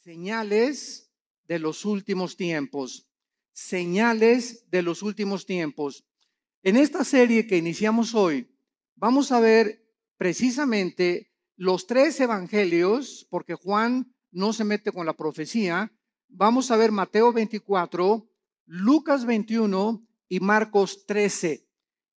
Señales de los últimos tiempos. Señales de los últimos tiempos. En esta serie que iniciamos hoy, vamos a ver precisamente los tres evangelios, porque Juan no se mete con la profecía. Vamos a ver Mateo 24, Lucas 21 y Marcos 13,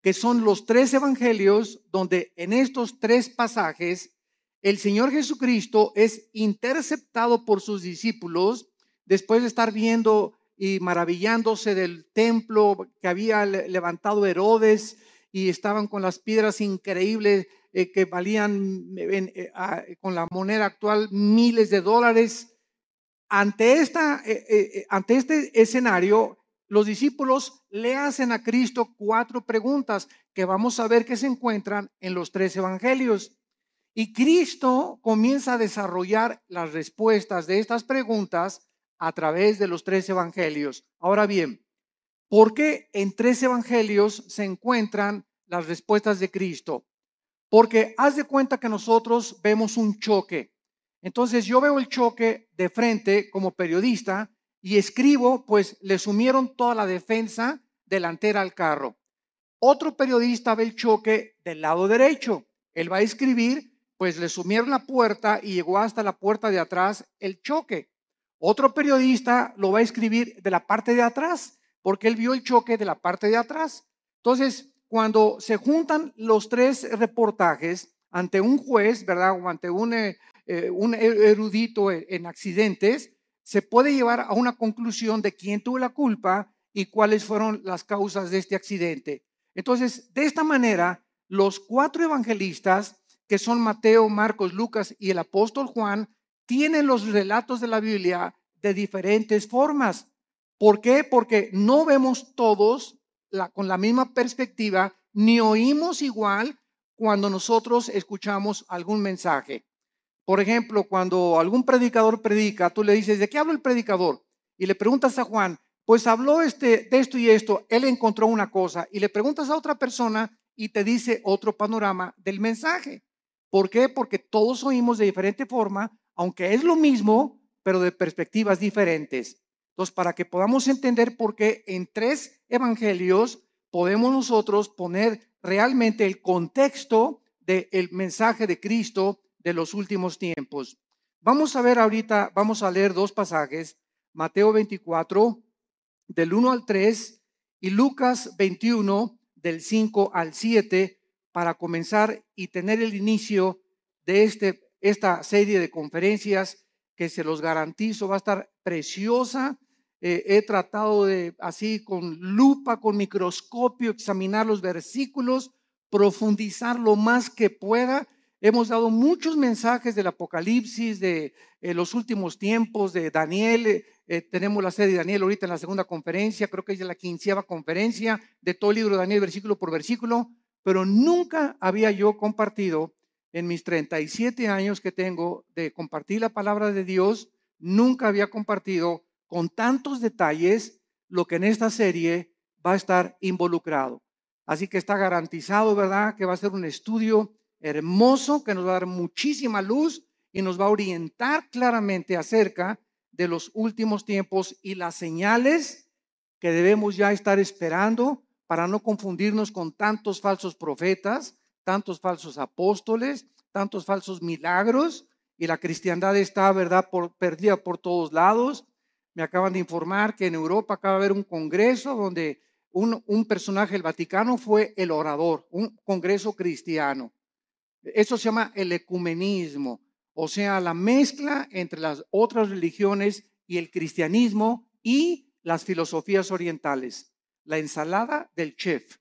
que son los tres evangelios donde en estos tres pasajes el Señor Jesucristo es interceptado por sus discípulos después de estar viendo y maravillándose del templo que había levantado Herodes, y estaban con las piedras increíbles que valían con la moneda actual miles de dólares. Ante este escenario, los discípulos le hacen a Cristo cuatro preguntas que vamos a ver que se encuentran en los tres evangelios. Y Cristo comienza a desarrollar las respuestas de estas preguntas a través de los tres evangelios. Ahora bien, ¿por qué en tres evangelios se encuentran las respuestas de Cristo? Porque haz de cuenta que nosotros vemos un choque. Entonces yo veo el choque de frente como periodista y escribo, pues le sumieron toda la defensa delantera al carro. Otro periodista ve el choque del lado derecho. Él va a escribir, pues le sumieron la puerta y llegó hasta la puerta de atrás el choque. Otro periodista lo va a escribir de la parte de atrás, porque él vio el choque de la parte de atrás. Entonces, cuando se juntan los tres reportajes ante un juez, ¿verdad? O ante un erudito en accidentes, se puede llevar a una conclusión de quién tuvo la culpa y cuáles fueron las causas de este accidente. Entonces, de esta manera, los cuatro evangelistas, que son Mateo, Marcos, Lucas y el apóstol Juan, tienen los relatos de la Biblia de diferentes formas. ¿Por qué? Porque no vemos todos con la misma perspectiva, ni oímos igual cuando nosotros escuchamos algún mensaje. Por ejemplo, cuando algún predicador predica, tú le dices, ¿de qué habla el predicador? Y le preguntas a Juan, pues habló de esto y esto, él encontró una cosa. Y le preguntas a otra persona y te dice otro panorama del mensaje. ¿Por qué? Porque todos oímos de diferente forma, aunque es lo mismo, pero de perspectivas diferentes. Entonces, para que podamos entender por qué en tres evangelios podemos nosotros poner realmente el contexto del mensaje de Cristo de los últimos tiempos. Vamos a ver ahorita, vamos a leer dos pasajes, Mateo 24, del 1 al 3, y Lucas 21, del 5 al 7, para comenzar y tener el inicio de esta serie de conferencias que se los garantizo va a estar preciosa. He tratado de así con lupa, con microscopio, examinar los versículos, profundizar lo más que pueda. Hemos dado muchos mensajes del Apocalipsis, de los últimos tiempos, de Daniel. Tenemos la serie de Daniel ahorita en la segunda conferencia, creo que es la 15ª conferencia de todo el libro de Daniel, versículo por versículo. Pero nunca había yo compartido en mis 37 años que tengo de compartir la palabra de Dios, nunca había compartido con tantos detalles lo que en esta serie va a estar involucrado. Así que está garantizado, ¿verdad?, que va a ser un estudio hermoso que nos va a dar muchísima luz y nos va a orientar claramente acerca de los últimos tiempos y las señales que debemos ya estar esperando para no confundirnos con tantos falsos profetas, tantos falsos apóstoles, tantos falsos milagros, y la cristiandad está, ¿verdad?, perdida por todos lados. Me acaban de informar que en Europa acaba de haber un congreso donde un personaje del Vaticano fue el orador, un congreso cristiano. Eso se llama el ecumenismo, o sea, la mezcla entre las otras religiones y el cristianismo y las filosofías orientales. La ensalada del chef.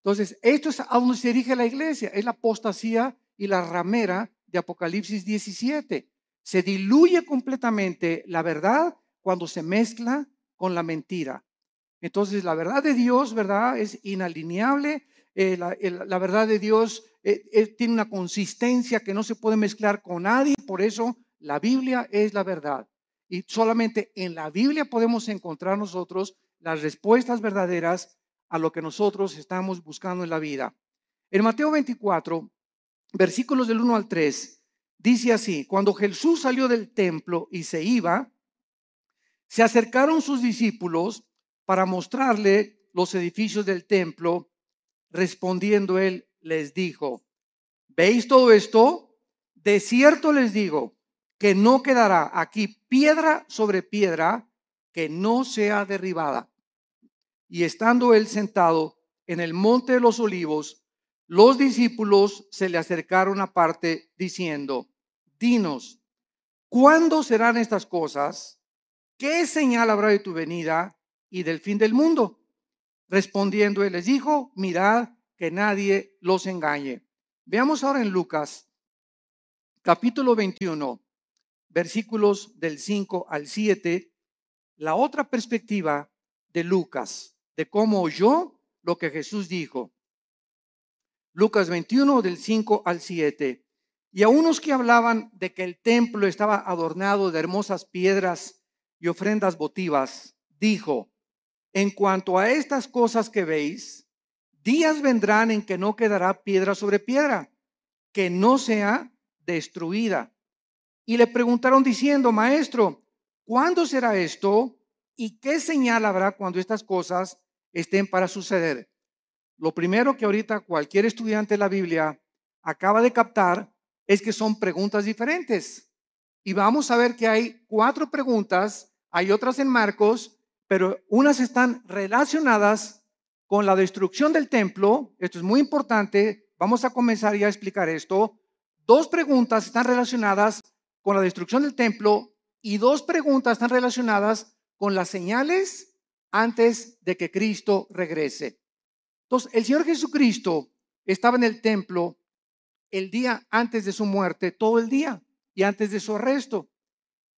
Entonces, esto es a donde se dirige la iglesia, es la apostasía y la ramera de Apocalipsis 17. Se diluye completamente la verdad cuando se mezcla con la mentira. Entonces, la verdad de Dios, ¿verdad?, es inalineable. La verdad de Dios tiene una consistencia que no se puede mezclar con nadie. Por eso, la Biblia es la verdad. Y solamente en la Biblia podemos encontrar nosotros las respuestas verdaderas a lo que nosotros estamos buscando en la vida. En Mateo 24, versículos del 1 al 3, dice así: cuando Jesús salió del templo y se iba, se acercaron sus discípulos para mostrarle los edificios del templo. Respondiendo él, les dijo: ¿veis todo esto? De cierto les digo que no quedará aquí piedra sobre piedra que no sea derribada. Y estando él sentado en el monte de los olivos, los discípulos se le acercaron aparte diciendo: dinos, ¿cuándo serán estas cosas? ¿Qué señal habrá de tu venida y del fin del mundo? Respondiendo él les dijo: mirad que nadie los engañe. Veamos ahora en Lucas, capítulo 21, versículos del 5 al 7, la otra perspectiva de Lucas, de cómo oyó lo que Jesús dijo. Lucas 21, del 5 al 7. Y a unos que hablaban de que el templo estaba adornado de hermosas piedras y ofrendas votivas, dijo: en cuanto a estas cosas que veis, días vendrán en que no quedará piedra sobre piedra, que no sea destruida. Y le preguntaron diciendo: maestro, ¿cuándo será esto? ¿Y qué señal habrá cuando estas cosas estén para suceder? Lo primero que ahorita cualquier estudiante de la Biblia acaba de captar es que son preguntas diferentes. Y vamos a ver que hay 4 preguntas, hay otras en Marcos, pero unas están relacionadas con la destrucción del templo. Esto es muy importante. Vamos a comenzar ya a explicar esto. 2 preguntas están relacionadas con la destrucción del templo y 2 preguntas están relacionadas con las señales antes de que Cristo regrese. Entonces, el Señor Jesucristo estaba en el templo el día antes de su muerte, todo el día, y antes de su arresto.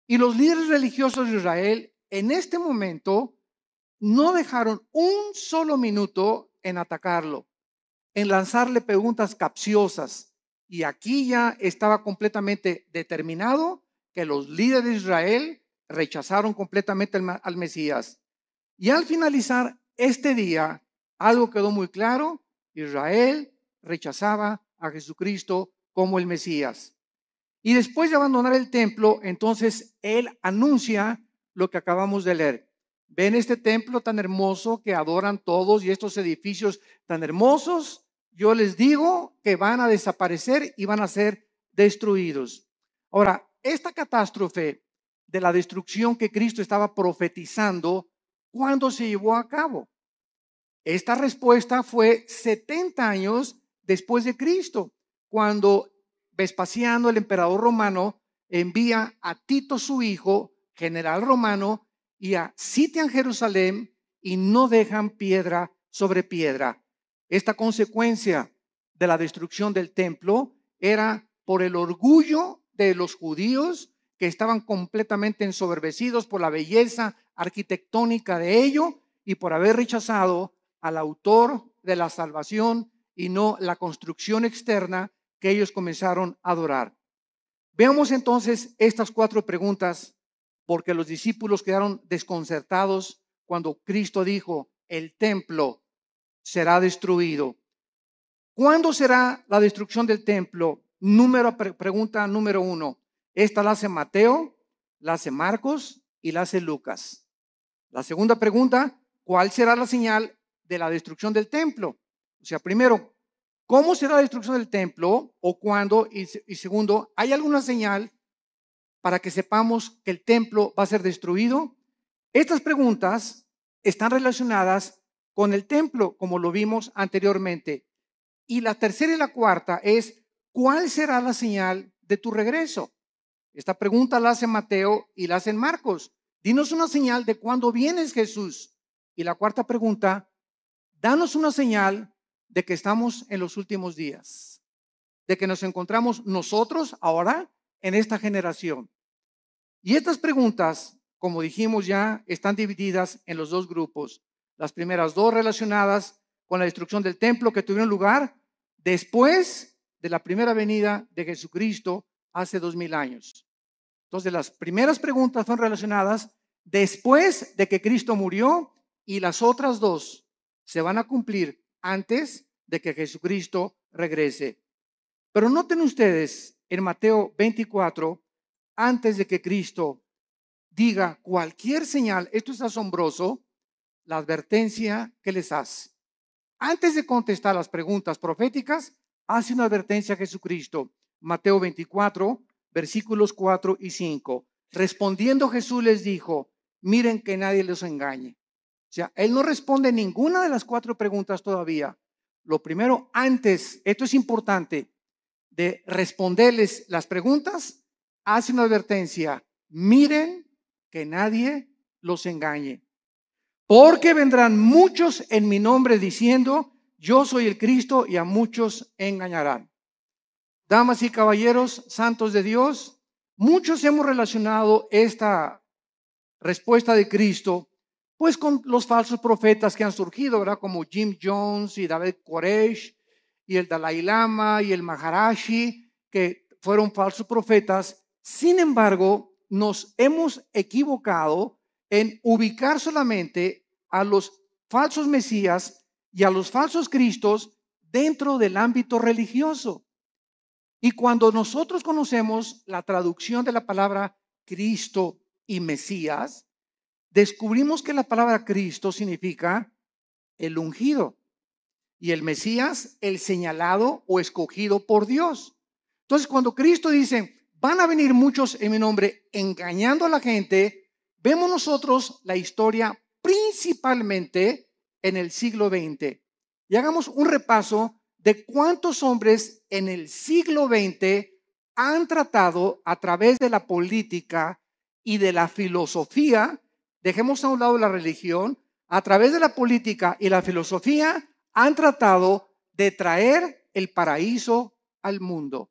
Y los líderes religiosos de Israel en este momento no dejaron un solo minuto en atacarlo, en lanzarle preguntas capciosas. Y aquí ya estaba completamente determinado que los líderes de Israel rechazaron completamente al Mesías. Y al finalizar este día, algo quedó muy claro: Israel rechazaba a Jesucristo como el Mesías. Y después de abandonar el templo, entonces él anuncia lo que acabamos de leer. Ven este templo tan hermoso que adoran todos y estos edificios tan hermosos, yo les digo que van a desaparecer y van a ser destruidos. Ahora, esta catástrofe de la destrucción que Cristo estaba profetizando, ¿cuándo se llevó a cabo? Esta respuesta fue 70 años después de Cristo, cuando Vespasiano, el emperador romano, envía a Tito, su hijo, general romano, y sitian Jerusalén y no dejan piedra sobre piedra. Esta consecuencia de la destrucción del templo era por el orgullo de los judíos, que estaban completamente ensoberbecidos por la belleza arquitectónica de ello y por haber rechazado al autor de la salvación y no la construcción externa que ellos comenzaron a adorar. Veamos entonces estas 4 preguntas, porque los discípulos quedaron desconcertados cuando Cristo dijo: el templo será destruido. ¿Cuándo será la destrucción del templo? Pregunta número 1. Esta la hace Mateo, la hace Marcos y la hace Lucas. La segunda pregunta: ¿cuál será la señal de la destrucción del templo? O sea, primero, ¿cómo será la destrucción del templo o cuándo? Y segundo, ¿hay alguna señal para que sepamos que el templo va a ser destruido? Estas preguntas están relacionadas con el templo, como lo vimos anteriormente. Y la tercera y la cuarta es: ¿cuál será la señal de tu regreso? Esta pregunta la hace Mateo y la hace Marcos. Dinos una señal de cuándo vienes, Jesús. Y la cuarta pregunta: danos una señal de que estamos en los últimos días, de que nos encontramos nosotros ahora en esta generación. Y estas preguntas, como dijimos ya, están divididas en los 2 grupos. Las primeras 2 relacionadas con la destrucción del templo que tuvieron lugar después de la primera venida de Jesucristo hace 2000 años. Entonces, las primeras preguntas son relacionadas después de que Cristo murió, y las otras 2 se van a cumplir antes de que Jesucristo regrese. Pero noten ustedes en Mateo 24, antes de que Cristo diga cualquier señal, esto es asombroso, la advertencia que les hace. Antes de contestar las preguntas proféticas, hace una advertencia a Jesucristo. Mateo 24, versículos 4 y 5. Respondiendo Jesús les dijo, miren que nadie los engañe. O sea, él no responde ninguna de las 4 preguntas todavía. Lo primero, antes, esto es importante, de responderles las preguntas, hace una advertencia. Miren que nadie los engañe. Porque vendrán muchos en mi nombre diciendo, yo soy el Cristo, y a muchos engañarán. Damas y caballeros, santos de Dios, muchos hemos relacionado esta respuesta de Cristo pues con los falsos profetas que han surgido, ¿verdad? Como Jim Jones y David Koresh y el Dalai Lama y el Maharashi, que fueron falsos profetas. Sin embargo, nos hemos equivocado en ubicar solamente a los falsos mesías y a los falsos cristos dentro del ámbito religioso. Y cuando nosotros conocemos la traducción de la palabra Cristo y Mesías, descubrimos que la palabra Cristo significa el ungido y el Mesías el señalado o escogido por Dios. Entonces, cuando Cristo dice, van a venir muchos en mi nombre engañando a la gente, vemos nosotros la historia principalmente en el siglo XX. Y hagamos un repaso de cuántos hombres en el siglo XX han tratado a través de la política y de la filosofía, dejemos a un lado la religión, a través de la política y la filosofía han tratado de traer el paraíso al mundo.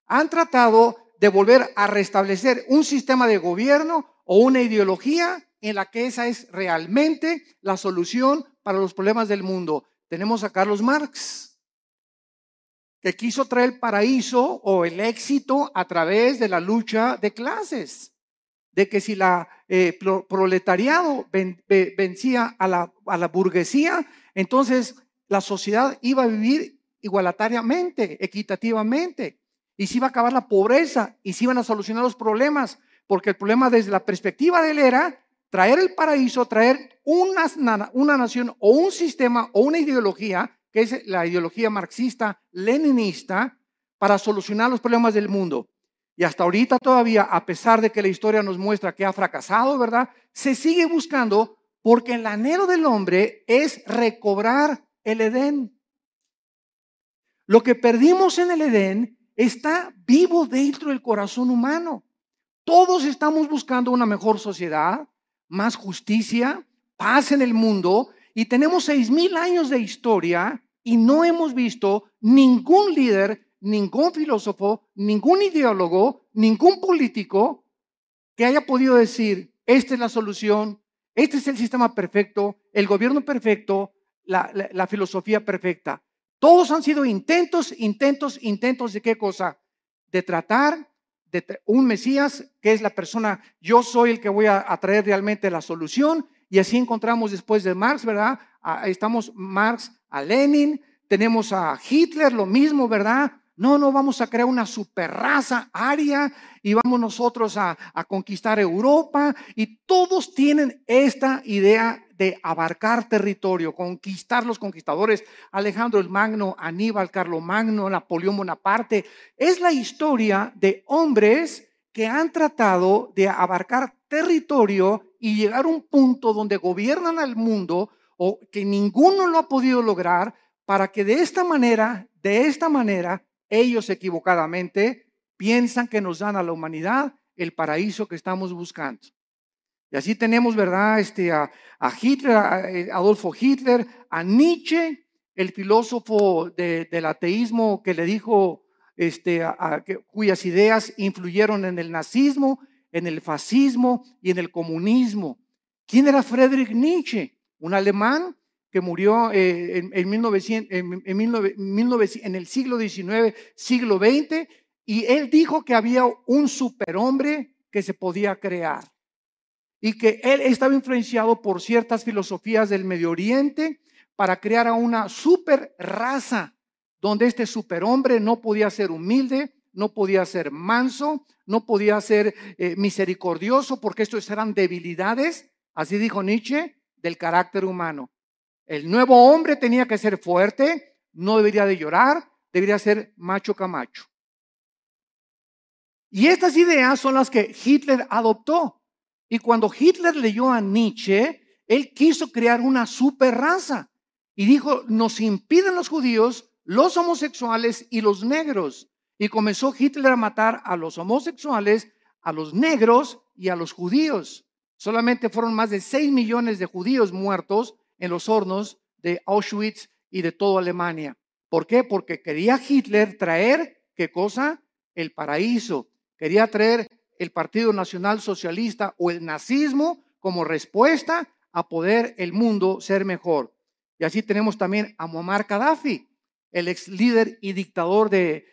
Han tratado de volver a restablecer un sistema de gobierno o una ideología en la que esa es realmente la solución para los problemas del mundo. Tenemos a Carlos Marx, que quiso traer el paraíso o el éxito a través de la lucha de clases, de que si la proletariado vencía a la burguesía, entonces la sociedad iba a vivir igualitariamente, equitativamente, y se iba a acabar la pobreza y se iban a solucionar los problemas, porque el problema desde la perspectiva de él era traer el paraíso, traer una nación o un sistema o una ideología, que es la ideología marxista-leninista, para solucionar los problemas del mundo. Y hasta ahorita todavía, a pesar de que la historia nos muestra que ha fracasado, ¿verdad? Se sigue buscando porque el anhelo del hombre es recobrar el Edén. Lo que perdimos en el Edén está vivo dentro del corazón humano. Todos estamos buscando una mejor sociedad, más justicia, paz en el mundo, y tenemos 6,000 años de historia y no hemos visto ningún líder, ningún filósofo, ningún ideólogo, ningún político que haya podido decir, esta es la solución, este es el sistema perfecto, el gobierno perfecto, la filosofía perfecta. Todos han sido intentos de qué cosa? De tratar de un Mesías que es la persona, yo soy el que voy a traer realmente la solución. Y así encontramos después de Marx, ¿verdad? Estamos Marx a Lenin, tenemos a Hitler, lo mismo, ¿verdad? No, vamos a crear una superraza aria y vamos nosotros a conquistar Europa, y todos tienen esta idea de abarcar territorio, conquistar los conquistadores, Alejandro el Magno, Aníbal, Carlomagno, Napoleón Bonaparte. Es la historia de hombres que han tratado de abarcar territorio y llegar a un punto donde gobiernan al mundo, o que ninguno lo ha podido lograr, para que de esta manera, ellos equivocadamente piensan que nos dan a la humanidad el paraíso que estamos buscando. Y así tenemos, ¿verdad? A Hitler, a Adolfo Hitler, a Nietzsche, el filósofo del ateísmo, que le dijo, cuyas ideas influyeron en el nazismo, en el fascismo y en el comunismo. ¿Quién era Friedrich Nietzsche? Un alemán que murió en el siglo XIX, siglo XX, y él dijo que había un superhombre que se podía crear y que él estaba influenciado por ciertas filosofías del Medio Oriente para crear a una super raza donde este superhombre no podía ser humilde, no podía ser manso, no podía ser misericordioso, porque estos eran debilidades, así dijo Nietzsche, del carácter humano. El nuevo hombre tenía que ser fuerte, no debería de llorar, debería ser macho camacho. Y estas ideas son las que Hitler adoptó. Y cuando Hitler leyó a Nietzsche, él quiso crear una super raza. Y dijo, nos impiden los judíos, los homosexuales y los negros. Y comenzó Hitler a matar a los homosexuales, a los negros y a los judíos. Solamente fueron más de 6 millones de judíos muertos en los hornos de Auschwitz y de toda Alemania. ¿Por qué? Porque quería Hitler traer, ¿qué cosa? El paraíso. Quería traer el Partido Nacional Socialista o el nazismo como respuesta a poder el mundo ser mejor. Y así tenemos también a Muammar Gaddafi, el ex líder y dictador de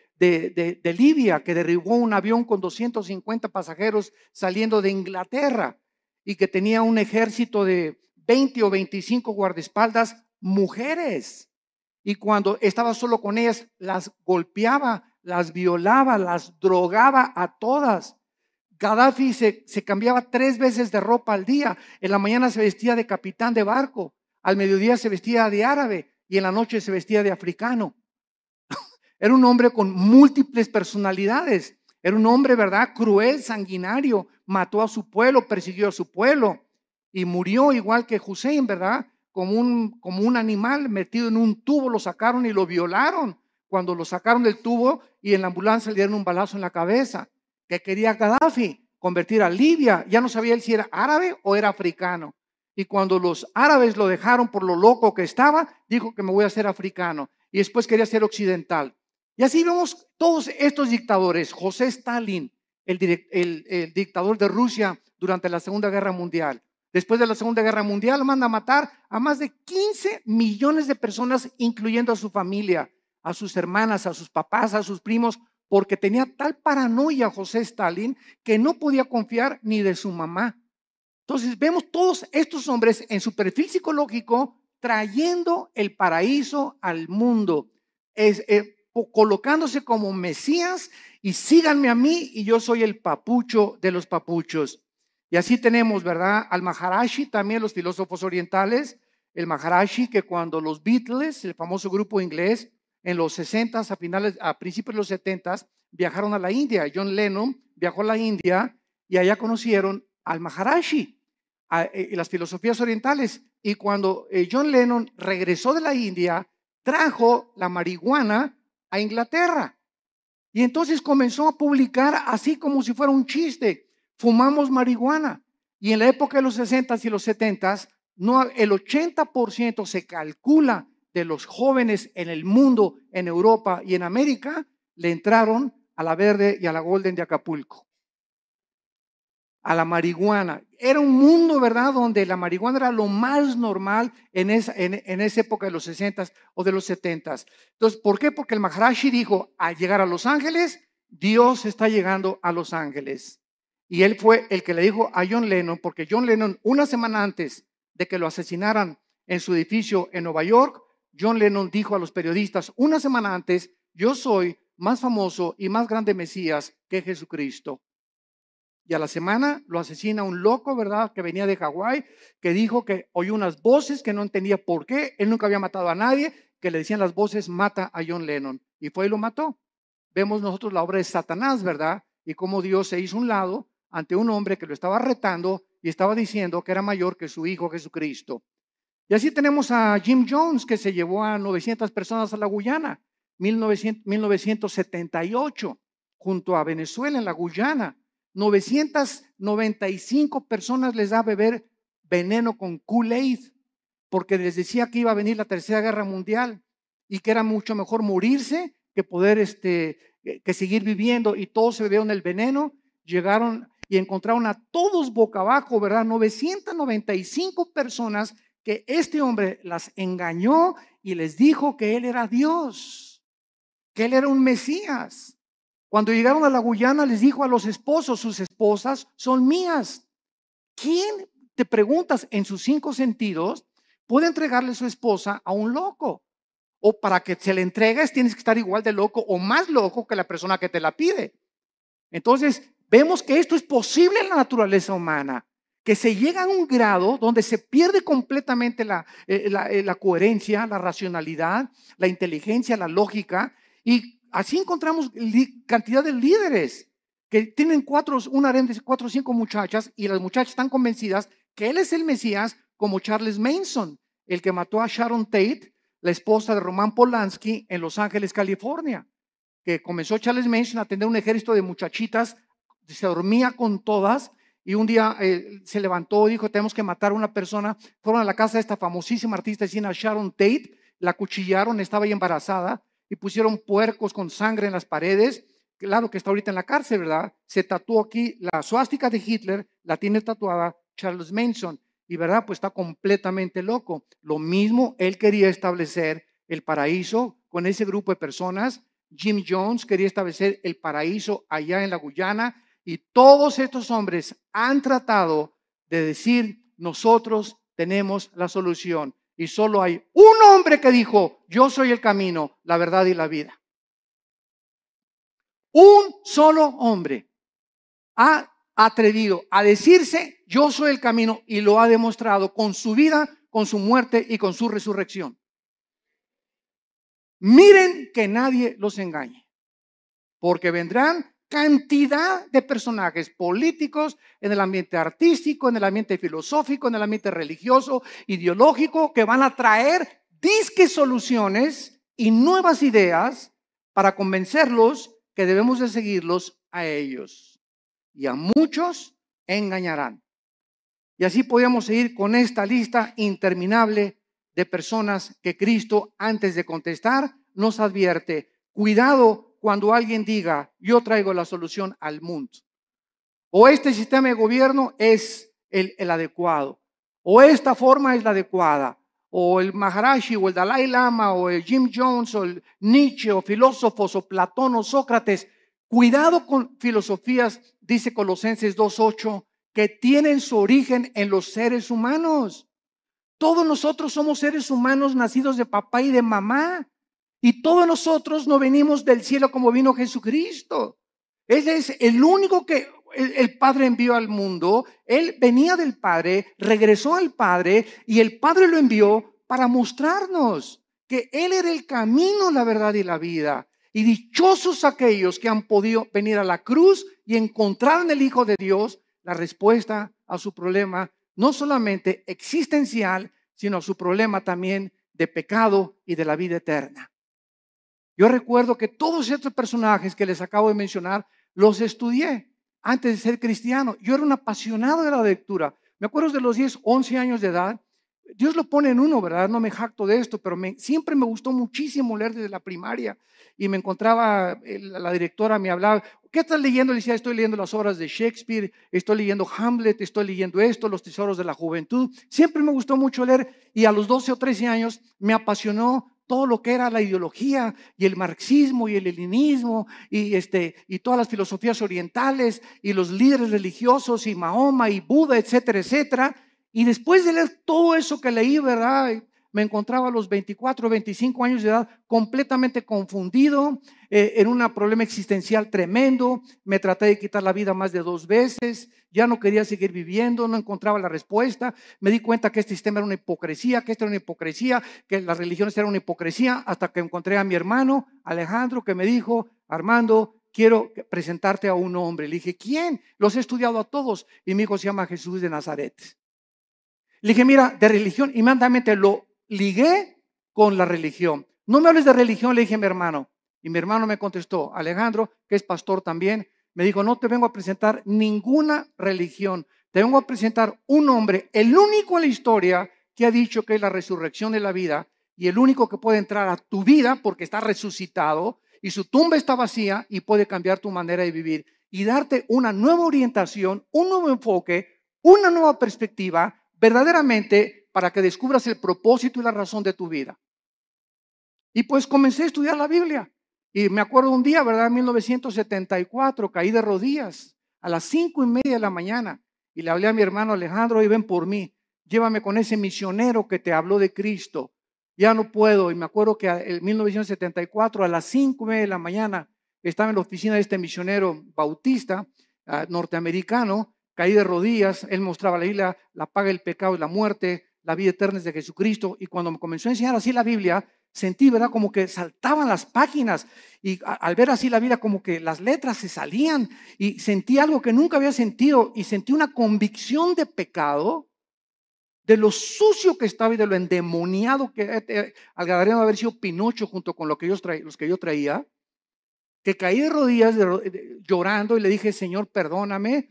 Libia, que derribó un avión con 250 pasajeros saliendo de Inglaterra y que tenía un ejército de 20 o 25 guardaespaldas mujeres. Y cuando estaba solo con ellas, las golpeaba, las violaba, las drogaba a todas. Gaddafi se cambiaba 3 veces de ropa al día. En la mañana se vestía de capitán de barco, al mediodía se vestía de árabe y en la noche se vestía de africano. Era un hombre con múltiples personalidades. Era un hombre, ¿verdad? Cruel, sanguinario. Mató a su pueblo, persiguió a su pueblo y murió igual que Hussein, ¿verdad? Como un animal metido en un tubo, lo sacaron y lo violaron. Cuando lo sacaron del tubo y en la ambulancia le dieron un balazo en la cabeza. Que quería Gaddafi convertir a Libia. Ya no sabía él si era árabe o era africano. Y cuando los árabes lo dejaron por lo loco que estaba, dijo que me voy a hacer africano. Y después quería ser occidental. Y así vemos todos estos dictadores. José Stalin, el dictador de Rusia durante la Segunda Guerra Mundial. Después de la Segunda Guerra Mundial manda a matar a más de 15 millones de personas, incluyendo a su familia, a sus hermanas, a sus papás, a sus primos, porque tenía tal paranoia José Stalin que no podía confiar ni de su mamá. Entonces vemos todos estos hombres en su perfil psicológico trayendo el paraíso al mundo, colocándose como Mesías y síganme a mí y yo soy el papucho de los papuchos. Y así tenemos, ¿verdad? Al Maharishi, también los filósofos orientales, el Maharishi, que cuando los Beatles, el famoso grupo inglés, en los 60s, a principios de los 70s, viajaron a la India. John Lennon viajó a la India y allá conocieron al Maharishi, las filosofías orientales. Y cuando John Lennon regresó de la India, trajo la marihuana a Inglaterra. Y entonces comenzó a publicar así como si fuera un chiste. Fumamos marihuana. Y en la época de los 60s y los 70s, el 80% se calcula de los jóvenes en el mundo, en Europa y en América, le entraron a la Verde y a la Golden de Acapulco, a la marihuana. Era un mundo, ¿verdad?, donde la marihuana era lo más normal en esa época de los 60s o de los 70s. Entonces, ¿por qué? Porque el Maharishi dijo, al llegar a Los Ángeles, Dios está llegando a Los Ángeles. Y él fue el que le dijo a John Lennon, porque John Lennon, una semana antes de que lo asesinaran en su edificio en Nueva York, John Lennon dijo a los periodistas, una semana antes, yo soy más famoso y más grande Mesías que Jesucristo. Y a la semana lo asesina un loco, ¿verdad?, que venía de Hawái, que dijo que oyó unas voces que no entendía por qué. Él nunca había matado a nadie, que le decían las voces, mata a John Lennon. Y fue y lo mató. Vemos nosotros la obra de Satanás, ¿verdad? Y cómo Dios se hizo un lado ante un hombre que lo estaba retando y estaba diciendo que era mayor que su hijo Jesucristo. Y así tenemos a Jim Jones, que se llevó a 900 personas a la Guyana, 1978, junto a Venezuela en la Guyana. 995 personas les da a beber veneno con Kool-Aid, porque les decía que iba a venir la Tercera Guerra Mundial y que era mucho mejor morirse que poder que seguir viviendo. Y todos se bebieron el veneno, llegaron y encontraron a todos boca abajo, ¿verdad? 995 personas que este hombre las engañó y les dijo que él era Dios, que él era un Mesías. Cuando llegaron a la Guyana les dijo a los esposos, sus esposas son mías. ¿Quién, te preguntas, en sus 5 sentidos puede entregarle su esposa a un loco? o para que se la entregues tienes que estar igual de loco o más loco que la persona que te la pide. Entonces, vemos que esto es posible en la naturaleza humana, que se llega a un grado donde se pierde completamente la coherencia, la racionalidad, la inteligencia, la lógica, y así encontramos cantidad de líderes que tienen un harén de 4 o 5 muchachas, y las muchachas están convencidas que él es el Mesías, como Charles Manson, el que mató a Sharon Tate, la esposa de Roman Polanski, en Los Ángeles, California, que comenzó Charles Manson a tener un ejército de muchachitas, se dormía con todas, y un día se levantó y dijo, tenemos que matar a una persona. Fueron a la casa de esta famosísima artista china, Sharon Tate, la cuchillaron, estaba ya embarazada, y pusieron puercos con sangre en las paredes. Claro que está ahorita en la cárcel, ¿verdad? Se tatuó aquí la suástica de Hitler, la tiene tatuada Charles Manson, y ¿verdad? Pues está completamente loco. Lo mismo, él quería establecer el paraíso con ese grupo de personas. Jim Jones quería establecer el paraíso allá en la Guyana, y todos estos hombres han tratado de decir, nosotros tenemos la solución, y solo hay un hombre que dijo, yo soy el camino, la verdad y la vida. Un solo hombre ha atrevido a decirse, yo soy el camino, y lo ha demostrado con su vida, con su muerte y con su resurrección. Miren que nadie los engañe, porque vendrán cantidad de personajes políticos en el ambiente artístico, en el ambiente filosófico, en el ambiente religioso, ideológico, que van a traer disque soluciones y nuevas ideas para convencerlos que debemos de seguirlos a ellos. Y a muchos engañarán. Y así podemos seguir con esta lista interminable de personas que Cristo, antes de contestar, nos advierte: cuidado cuando alguien diga, yo traigo la solución al mundo, o este sistema de gobierno es el adecuado, o esta forma es la adecuada, o el Maharashi, o el Dalai Lama, o el Jim Jones, o el Nietzsche, o filósofos, o Platón, o Sócrates. Cuidado con filosofías, dice Colosenses 2:8, que tienen su origen en los seres humanos. Todos nosotros somos seres humanos nacidos de papá y de mamá. Y todos nosotros no venimos del cielo como vino Jesucristo. Él es el único que el Padre envió al mundo. Él venía del Padre, regresó al Padre, y el Padre lo envió para mostrarnos que Él era el camino, la verdad y la vida. Y dichosos aquellos que han podido venir a la cruz y encontrar en el Hijo de Dios la respuesta a su problema, no solamente existencial, sino a su problema también de pecado y de la vida eterna. Yo recuerdo que todos estos personajes que les acabo de mencionar, los estudié antes de ser cristiano. Yo era un apasionado de la lectura. Me acuerdo de los 10, 11 años de edad. Dios lo pone en uno, ¿verdad? No me jacto de esto, pero siempre me gustó muchísimo leer desde la primaria. Y me encontraba, la directora me hablaba, ¿qué estás leyendo? Le decía, estoy leyendo las obras de Shakespeare, estoy leyendo Hamlet, estoy leyendo esto, Los tesoros de la juventud. Siempre me gustó mucho leer, y a los 12 o 13 años me apasionó todo lo que era la ideología y el marxismo y el leninismo y todas las filosofías orientales y los líderes religiosos y Mahoma y Buda, etcétera, etcétera. Y después de leer todo eso que leí, ¿verdad? Me encontraba a los 24, 25 años de edad completamente confundido, en un problema existencial tremendo. Me traté de quitar la vida más de 2 veces, ya no quería seguir viviendo, no encontraba la respuesta. Me di cuenta que este sistema era una hipocresía, que esta era una hipocresía, que las religiones eran una hipocresía, hasta que encontré a mi hermano Alejandro, que me dijo, Armando, quiero presentarte a un hombre. Le dije, ¿quién? Los he estudiado a todos. Y mi hijo se llama Jesús de Nazaret. Le dije, mira, de religión, inmediatamente lo ligué con la religión. No me hables de religión, le dije a mi hermano. Y mi hermano me contestó, Alejandro, que es pastor también, me dijo, no te vengo a presentar ninguna religión, te vengo a presentar un hombre, el único en la historia que ha dicho que es la resurrección de la vida, y el único que puede entrar a tu vida porque está resucitado y su tumba está vacía, y puede cambiar tu manera de vivir y darte una nueva orientación, un nuevo enfoque, una nueva perspectiva, verdaderamente para que descubras el propósito y la razón de tu vida. Y pues comencé a estudiar la Biblia. Y me acuerdo un día, ¿verdad? En 1974, caí de rodillas a las 5:30 de la mañana. Y le hablé a mi hermano Alejandro, y ven por mí, llévame con ese misionero que te habló de Cristo. ya no puedo. Y me acuerdo que en 1974 a las 5:30 de la mañana estaba en la oficina de este misionero bautista norteamericano, caí de rodillas, él mostraba la Biblia, la paga del pecado y la muerte, la vida eterna es de Jesucristo. Y cuando me comenzó a enseñar así la Biblia, sentí, ¿verdad? Como que saltaban las páginas y al ver así la Biblia, como que las letras se salían y sentí algo que nunca había sentido y sentí una convicción de pecado, de lo sucio que estaba y de lo endemoniado que al Gadareno haber sido Pinocho junto con los que yo traía, que caí de rodillas llorando y le dije, Señor, perdóname,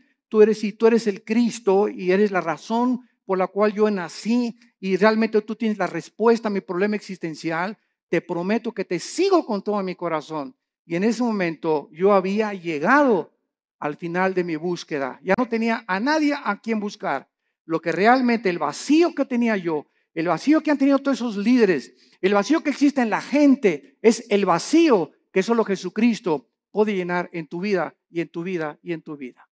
si tú eres el Cristo y eres la razón por la cual yo nací y realmente tú tienes la respuesta a mi problema existencial, te prometo que te sigo con todo mi corazón. Y en ese momento yo había llegado al final de mi búsqueda. Ya no tenía a nadie a quien buscar. Lo que realmente, el vacío que tenía yo, el vacío que han tenido todos esos líderes, el vacío que existe en la gente, es el vacío que solo Jesucristo puede llenar en tu vida y en tu vida y en tu vida.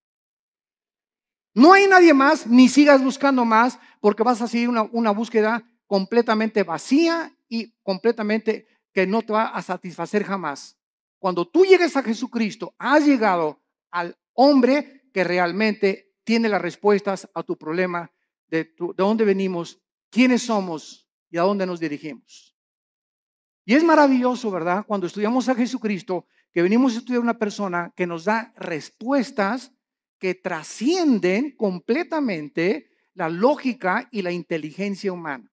No hay nadie más, ni sigas buscando más, porque vas a seguir una búsqueda completamente vacía y completamente que no te va a satisfacer jamás. Cuando tú llegues a Jesucristo, has llegado al hombre que realmente tiene las respuestas a tu problema de dónde venimos, quiénes somos y a dónde nos dirigimos. Y es maravilloso, ¿verdad? Cuando estudiamos a Jesucristo, que venimos a estudiar una persona que nos da respuestas que trascienden completamente la lógica y la inteligencia humana.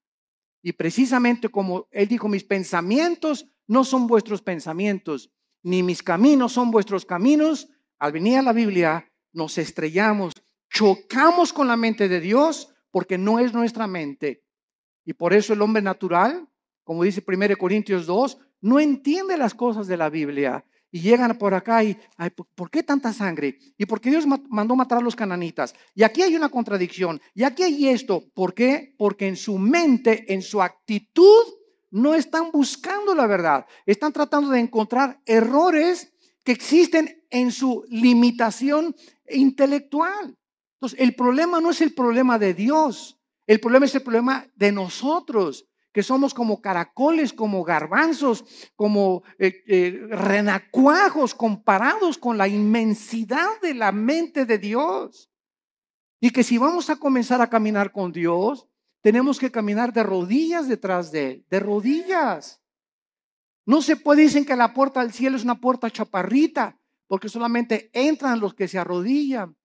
Y precisamente como él dijo, mis pensamientos no son vuestros pensamientos, ni mis caminos son vuestros caminos. Al venir a la Biblia, nos estrellamos, chocamos con la mente de Dios porque no es nuestra mente. Y por eso el hombre natural, como dice 1 Corintios 2, no entiende las cosas de la Biblia. Y llegan por acá y, ay, ¿por qué tanta sangre? ¿Y por qué Dios mandó matar a los cananitas? Y aquí hay una contradicción. Y aquí hay esto. ¿Por qué? Porque en su mente, en su actitud, no están buscando la verdad. Están tratando de encontrar errores que existen en su limitación intelectual. Entonces, el problema no es el problema de Dios. El problema es el problema de nosotros, que somos como caracoles, como garbanzos, como renacuajos comparados con la inmensidad de la mente de Dios. Y que si vamos a comenzar a caminar con Dios, tenemos que caminar de rodillas detrás de Él, de rodillas. No se puede, dicen que la puerta del cielo es una puerta chaparrita, porque solamente entran los que se arrodillan.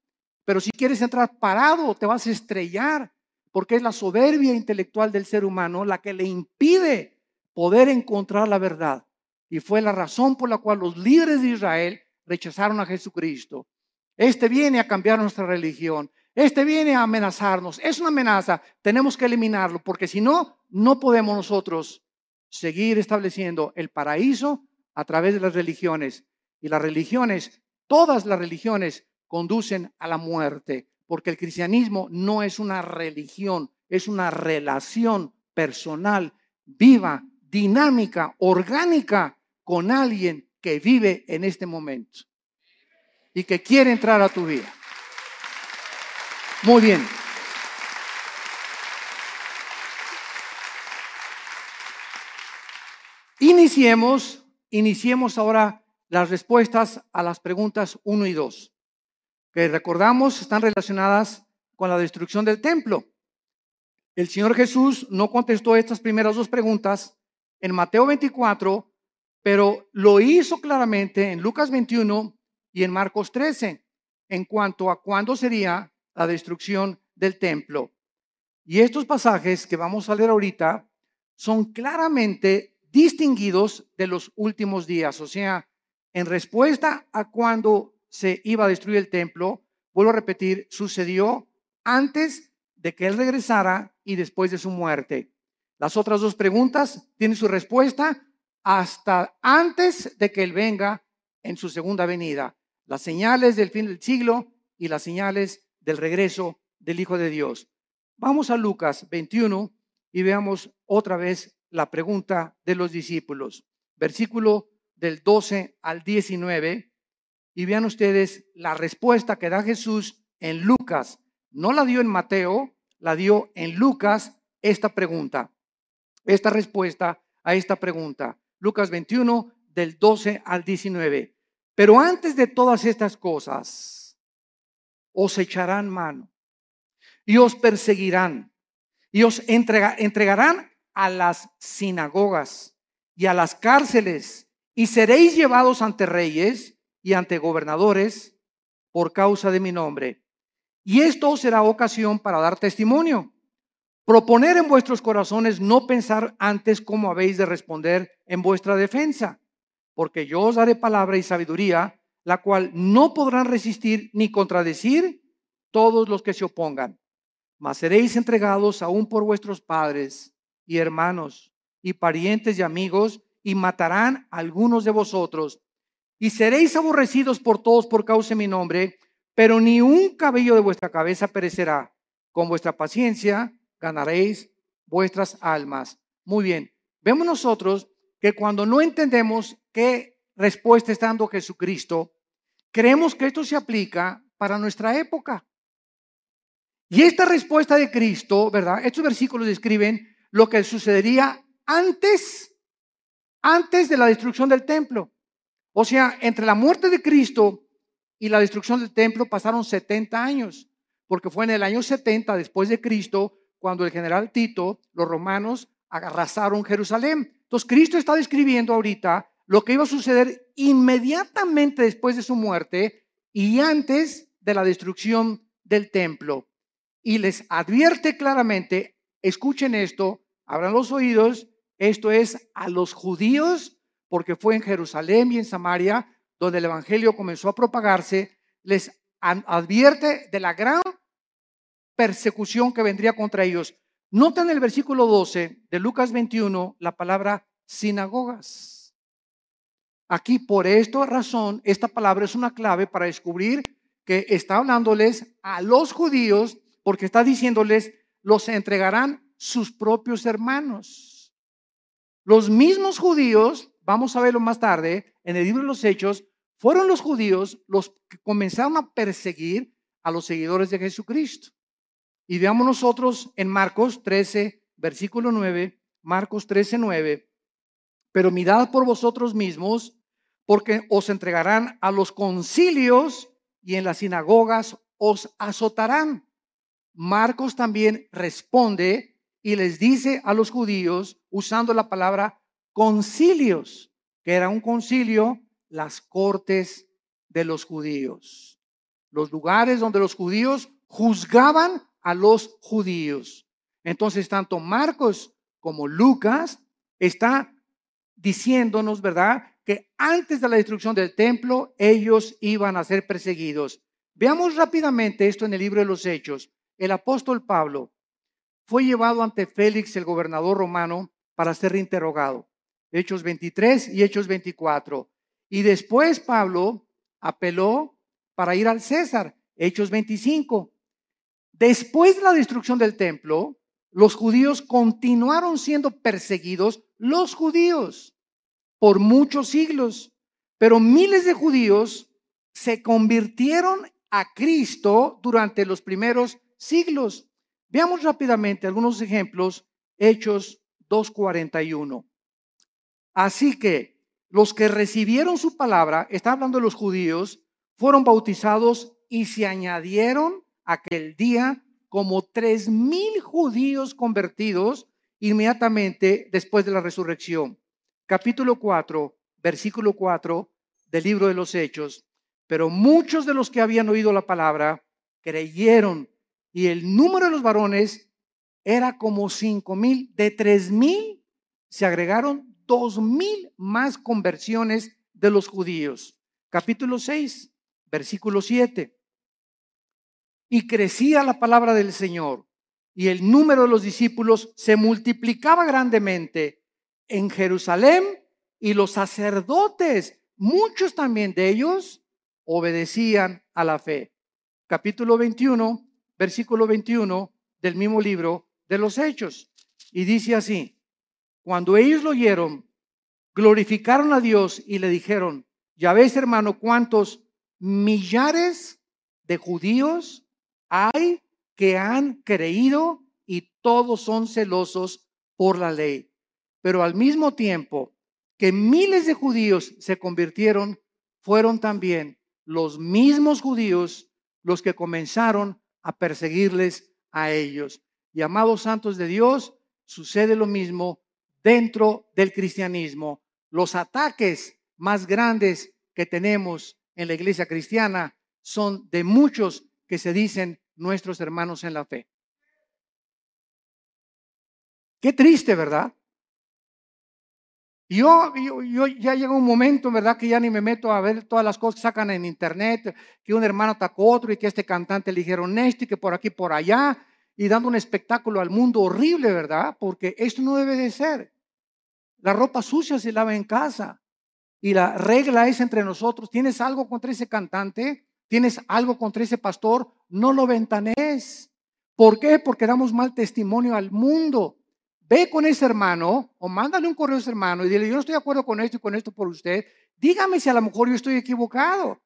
Pero si quieres entrar parado, te vas a estrellar, porque es la soberbia intelectual del ser humano la que le impide poder encontrar la verdad. Y fue la razón por la cual los líderes de Israel rechazaron a Jesucristo. Este viene a cambiar nuestra religión. Este viene a amenazarnos. Es una amenaza. Tenemos que eliminarlo, porque si no, no podemos nosotros seguir estableciendo el paraíso a través de las religiones. Y las religiones, todas las religiones, conducen a la muerte, porque el cristianismo no es una religión, es una relación personal, viva, dinámica, orgánica con alguien que vive en este momento y que quiere entrar a tu vida. Muy bien. Iniciemos ahora las respuestas a las preguntas 1 y 2. Que recordamos están relacionadas con la destrucción del templo. El Señor Jesús no contestó estas primeras dos preguntas en Mateo 24, pero lo hizo claramente en Lucas 21 y en Marcos 13 en cuanto a cuándo sería la destrucción del templo. Y estos pasajes que vamos a leer ahorita son claramente distinguidos de los últimos días, o sea, en respuesta a cuándo se iba a destruir el templo, vuelvo a repetir, sucedió antes de que Él regresara y después de su muerte. Las otras dos preguntas tienen su respuesta hasta antes de que Él venga en su segunda venida. Las señales del fin del siglo y las señales del regreso del Hijo de Dios. Vamos a Lucas 21 y veamos otra vez la pregunta de los discípulos. Versículo del 12 al 19. Y vean ustedes la respuesta que da Jesús en Lucas. No la dio en Mateo, la dio en Lucas esta pregunta. esta respuesta a esta pregunta. Lucas 21, del 12 al 19. Pero antes de todas estas cosas, os echarán mano y os perseguirán y os entregarán a las sinagogas y a las cárceles, y seréis llevados ante reyes y ante gobernadores por causa de mi nombre. Y esto os será ocasión para dar testimonio. Proponer en vuestros corazones no pensar antes cómo habéis de responder en vuestra defensa, porque yo os daré palabra y sabiduría, la cual no podrán resistir ni contradecir todos los que se opongan. Mas seréis entregados aún por vuestros padres y hermanos y parientes y amigos, y matarán a algunos de vosotros, y seréis aborrecidos por todos por causa de mi nombre, pero ni un cabello de vuestra cabeza perecerá. Con vuestra paciencia ganaréis vuestras almas. Muy bien, vemos nosotros que cuando no entendemos qué respuesta está dando Jesucristo, creemos que esto se aplica para nuestra época. Y esta respuesta de Cristo, ¿verdad? Estos versículos describen lo que sucedería antes de la destrucción del templo. O sea, entre la muerte de Cristo y la destrucción del templo pasaron 70 años, porque fue en el año 70 después de Cristo cuando el general Tito, los romanos, arrasaron Jerusalén. Entonces Cristo está describiendo ahorita lo que iba a suceder inmediatamente después de su muerte y antes de la destrucción del templo. Y les advierte claramente, escuchen esto, abran los oídos, esto es a los judíos, porque fue en Jerusalén y en Samaria donde el evangelio comenzó a propagarse. Les advierte de la gran persecución que vendría contra ellos. Noten el versículo 12 de Lucas 21 la palabra sinagogas. Aquí por esta razón, esta palabra es una clave para descubrir que está hablándoles a los judíos, porque está diciéndoles, los entregarán sus propios hermanos. Los mismos judíos, vamos a verlo más tarde, en el libro de los Hechos, fueron los judíos los que comenzaron a perseguir a los seguidores de Jesucristo. Y veamos nosotros en Marcos 13, versículo 9, Marcos 13, 9. Pero mirad por vosotros mismos, porque os entregarán a los concilios y en las sinagogas os azotarán. Marcos también responde y les dice a los judíos, usando la palabra concilios, que era un concilio, las cortes de los judíos, los lugares donde los judíos juzgaban a los judíos. Entonces, tanto Marcos como Lucas está diciéndonos, ¿verdad?, que antes de la destrucción del templo, ellos iban a ser perseguidos. Veamos rápidamente esto en el libro de los Hechos. El apóstol Pablo fue llevado ante Félix, el gobernador romano, para ser reinterrogado. Hechos 23 y Hechos 24. Y después Pablo apeló para ir al César. Hechos 25. Después de la destrucción del templo, los judíos continuaron siendo perseguidos, los judíos, por muchos siglos. Pero miles de judíos se convirtieron a Cristo durante los primeros siglos. Veamos rápidamente algunos ejemplos. Hechos 2:41. Así que los que recibieron su palabra, está hablando de los judíos, fueron bautizados y se añadieron aquel día como 3,000 judíos convertidos inmediatamente después de la resurrección. Capítulo 4, versículo 4 del libro de los Hechos. Pero muchos de los que habían oído la palabra creyeron, y el número de los varones era como 5,000. De 3,000 se agregaron 2,000 más conversiones de los judíos. Capítulo 6, versículo 7. Y crecía la palabra del Señor, y el número de los discípulos se multiplicaba grandemente en Jerusalén, y los sacerdotes, muchos también de ellos, obedecían a la fe. Capítulo 21, versículo 21 del mismo libro de los Hechos. Y dice así: cuando ellos lo oyeron, glorificaron a Dios y le dijeron: ya ves, hermano, cuántos millares de judíos hay que han creído y todos son celosos por la ley. pero al mismo tiempo que miles de judíos se convirtieron, fueron también los mismos judíos los que comenzaron a perseguirles a ellos. Y amados santos de Dios, sucede lo mismo dentro del cristianismo. Los ataques más grandes que tenemos en la iglesia cristiana son de muchos que se dicen nuestros hermanos en la fe. Qué triste, ¿verdad? Yo ya llega un momento, ¿verdad? Que ya ni me meto a ver todas las cosas que sacan en internet, que un hermano atacó a otro y que este cantante le dijeron esto y que por aquí, por allá, y dando un espectáculo al mundo horrible, ¿verdad? Porque esto no debe de ser. La ropa sucia se lava en casa y la regla es entre nosotros. ¿Tienes algo contra ese cantante? ¿Tienes algo contra ese pastor? No lo ventanees. ¿Por qué? Porque damos mal testimonio al mundo. Ve con ese hermano o mándale un correo a ese hermano y dile, yo no estoy de acuerdo con esto y con esto por usted. Dígame si a lo mejor yo estoy equivocado.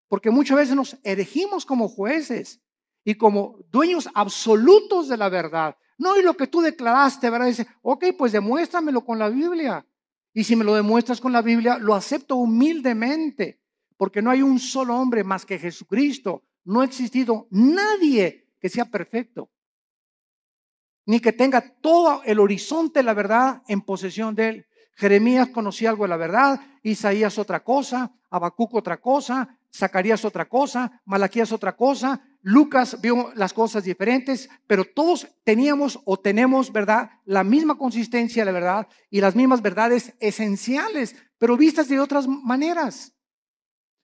Porque muchas veces nos erigimos como jueces y como dueños absolutos de la verdad. No, y lo que tú declaraste, ¿verdad? Dice, ok, pues demuéstramelo con la Biblia. Y si me lo demuestras con la Biblia, lo acepto humildemente. Porque no hay un solo hombre más que Jesucristo. No ha existido nadie que sea perfecto, ni que tenga todo el horizonte de la verdad en posesión de él. Jeremías conocía algo de la verdad, Isaías otra cosa, Habacuc otra cosa, Zacarías otra cosa, Malaquías otra cosa, Lucas vio las cosas diferentes, pero todos teníamos o tenemos, ¿verdad?, la misma consistencia de la verdad y las mismas verdades esenciales, pero vistas de otras maneras.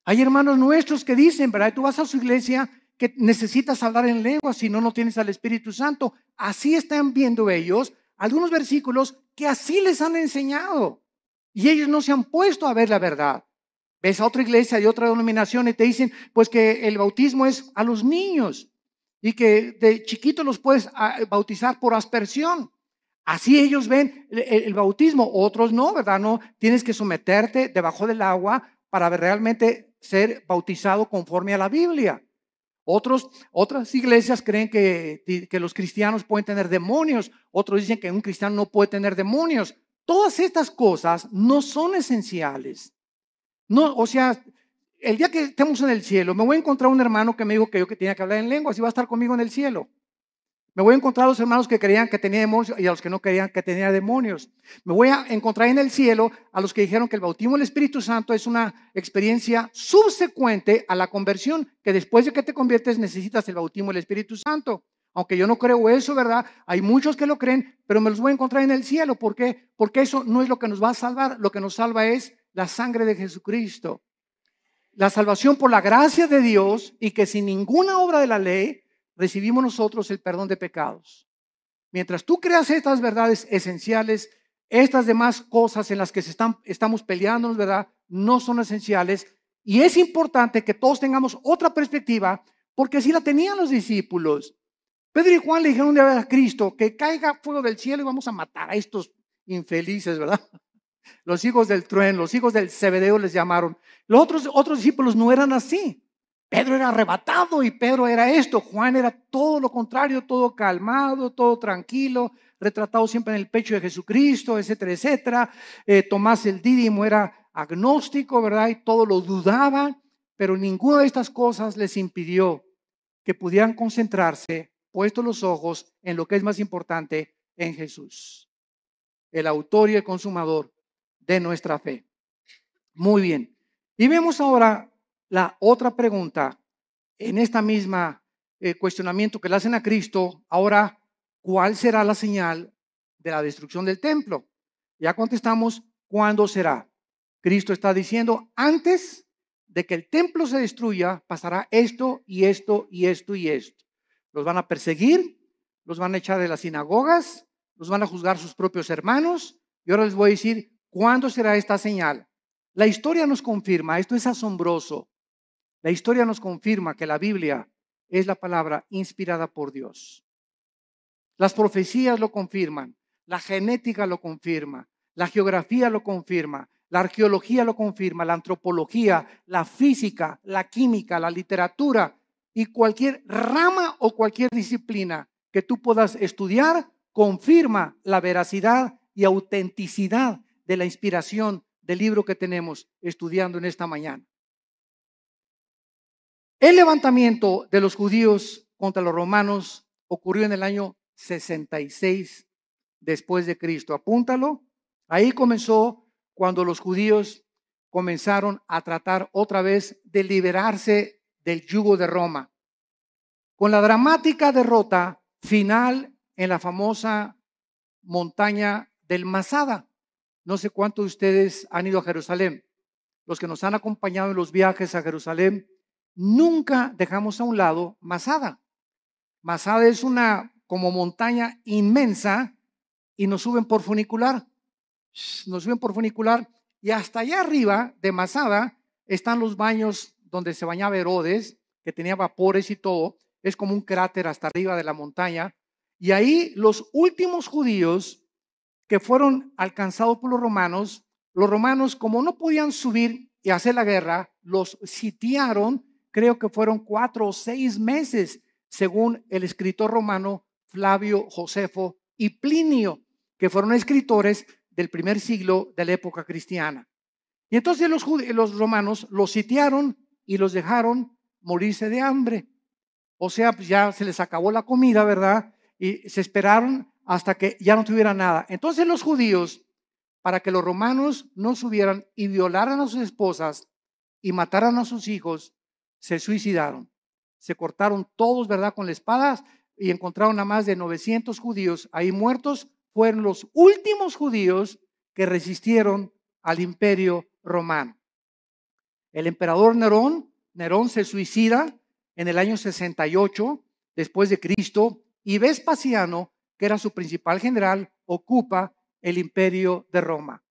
Hay hermanos nuestros que dicen, ¿verdad? Tú vas a su iglesia que necesitas hablar en lengua, si no, no tienes al Espíritu Santo. Así están viendo ellos algunos versículos que así les han enseñado y ellos no se han puesto a ver la verdad. Ves a otra iglesia de otra denominación y te dicen pues que el bautismo es a los niños y que de chiquitos los puedes bautizar por aspersión. Así ellos ven el bautismo, otros no, ¿verdad? No, tienes que someterte debajo del agua para realmente ser bautizado conforme a la Biblia. Otras iglesias creen que los cristianos pueden tener demonios. Otros dicen que un cristiano no puede tener demonios. Todas estas cosas no son esenciales. No, o sea, el día que estemos en el cielo, me voy a encontrar un hermano que me dijo que yo que tenía que hablar en lenguas y va a estar conmigo en el cielo. Me voy a encontrar a los hermanos que creían que tenía demonios y a los que no creían que tenía demonios. Me voy a encontrar en el cielo a los que dijeron que el bautismo del Espíritu Santo es una experiencia subsecuente a la conversión, que después de que te conviertes necesitas el bautismo del Espíritu Santo. Aunque yo no creo eso, ¿verdad? Hay muchos que lo creen, pero me los voy a encontrar en el cielo. ¿Por qué? Porque eso no es lo que nos va a salvar. Lo que nos salva es la sangre de Jesucristo. La salvación por la gracia de Dios y que sin ninguna obra de la ley recibimos nosotros el perdón de pecados. Mientras tú creas estas verdades esenciales, estas demás cosas en las que estamos peleándonos, ¿verdad?, no son esenciales. Y es importante que todos tengamos otra perspectiva, porque así la tenían los discípulos. Pedro y Juan le dijeron un día a Cristo que caiga fuego del cielo y vamos a matar a estos infelices, ¿verdad? Los hijos del trueno, los hijos del Zebedeo les llamaron. Los otros discípulos no eran así. Pedro era arrebatado y Pedro era esto. Juan era todo lo contrario, todo calmado, todo tranquilo, retratado siempre en el pecho de Jesucristo, etcétera, etcétera. Tomás el Dídimo era agnóstico, ¿verdad? Y todo lo dudaba, pero ninguna de estas cosas les impidió que pudieran concentrarse, puestos los ojos en lo que es más importante, en Jesús, el autor y el consumador de nuestra fe. Muy bien. Y vemos ahora la otra pregunta en esta misma cuestionamiento que le hacen a Cristo. Ahora, ¿cuál será la señal de la destrucción del templo? Ya contestamos, ¿cuándo será? Cristo está diciendo, antes de que el templo se destruya, pasará esto y esto y esto y esto. Los van a perseguir, los van a echar de las sinagogas, los van a juzgar sus propios hermanos. Y ahora les voy a decir, ¿cuándo será esta señal? La historia nos confirma, esto es asombroso. La historia nos confirma que la Biblia es la palabra inspirada por Dios. Las profecías lo confirman, la genética lo confirma, la geografía lo confirma, la arqueología lo confirma, la antropología, la física, la química, la literatura y cualquier rama o cualquier disciplina que tú puedas estudiar confirma la veracidad y autenticidad de la inspiración del libro que tenemos estudiando en esta mañana. El levantamiento de los judíos contra los romanos ocurrió en el año 66 después de Cristo. Apúntalo. Ahí comenzó cuando los judíos comenzaron a tratar otra vez de liberarse del yugo de Roma, con la dramática derrota final en la famosa montaña del Masada. No sé cuántos de ustedes han ido a Jerusalén. Los que nos han acompañado en los viajes a Jerusalén, nunca dejamos a un lado Masada. Masada es una como montaña inmensa y nos suben por funicular. Nos suben por funicular y hasta allá arriba de Masada están los baños donde se bañaba Herodes, que tenía vapores y todo. Es como un cráter hasta arriba de la montaña. Y ahí los últimos judíos que fueron alcanzados por los romanos como no podían subir y hacer la guerra, los sitiaron, creo que fueron 4 o 6 meses, según el escritor romano Flavio Josefo y Plinio, que fueron escritores del primer siglo de la época cristiana. Y entonces los romanos los sitiaron y los dejaron morirse de hambre. O sea, pues ya se les acabó la comida, ¿verdad? Y se esperaron hasta que ya no tuvieran nada. Entonces los judíos, para que los romanos no subieran y violaran a sus esposas y mataran a sus hijos, se suicidaron. Se cortaron todos, ¿verdad?, con la espada y encontraron a más de 900 judíos ahí muertos. Fueron los últimos judíos que resistieron al imperio romano. El emperador Nerón se suicida en el año 68 después de Cristo, y Vespasiano, que era su principal general, ocupa el imperio de Roma.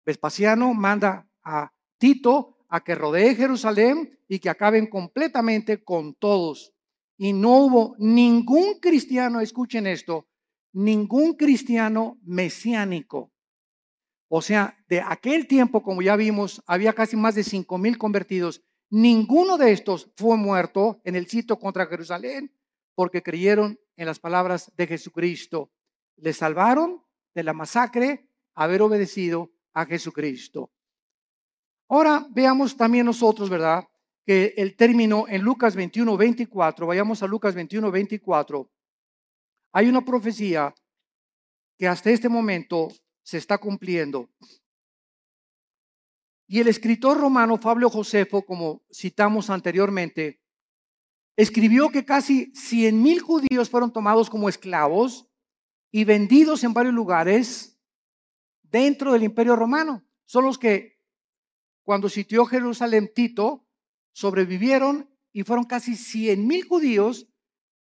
Vespasiano manda a Tito a que rodee Jerusalén y que acaben completamente con todos. Y no hubo ningún cristiano, escuchen esto, ningún cristiano mesiánico. O sea, de aquel tiempo, como ya vimos, había casi más de 5,000 convertidos. Ninguno de estos fue muerto en el sitio contra Jerusalén porque creyeron en las palabras de Jesucristo. Les salvaron de la masacre haber obedecido a Jesucristo. Ahora veamos también nosotros, ¿verdad?, que el término en Lucas 21:24, vayamos a Lucas 21:24, hay una profecía que hasta este momento se está cumpliendo. Y el escritor romano Flavio Josefo, como citamos anteriormente, escribió que casi 100,000 judíos fueron tomados como esclavos y vendidos en varios lugares dentro del imperio romano. Son los que cuando sitió Jerusalén Tito sobrevivieron y fueron casi 100,000 judíos,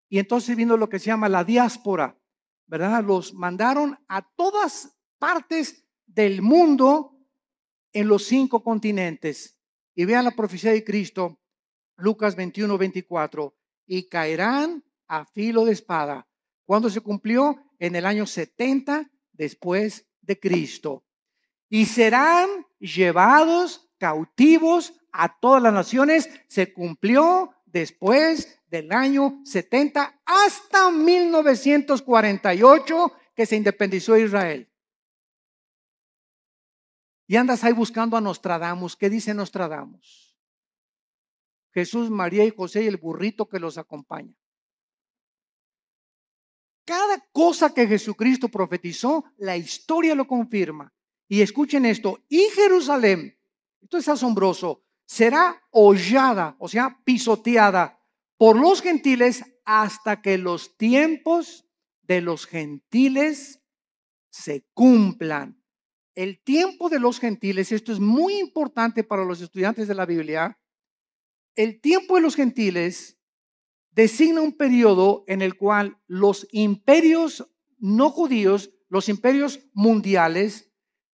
y entonces vino lo que se llama la diáspora, ¿verdad? Los mandaron a todas partes del mundo en los 5 continentes. Y vean la profecía de Cristo, Lucas 21:24, y caerán a filo de espada. ¿Cuándo se cumplió? En el año 70 después de Cristo. Y serán llevados cautivos a todas las naciones. Se cumplió después del año 70 hasta 1948, que se independizó Israel. Y andas ahí buscando a Nostradamus. ¿Qué dice Nostradamus? Jesús, María y José y el burrito que los acompaña. Cada cosa que Jesucristo profetizó, la historia lo confirma. Y escuchen esto, y Jerusalén, esto es asombroso, será hollada, o sea, pisoteada por los gentiles hasta que los tiempos de los gentiles se cumplan. El tiempo de los gentiles, esto es muy importante para los estudiantes de la Biblia. El tiempo de los gentiles designa un periodo en el cual los imperios no judíos, los imperios mundiales,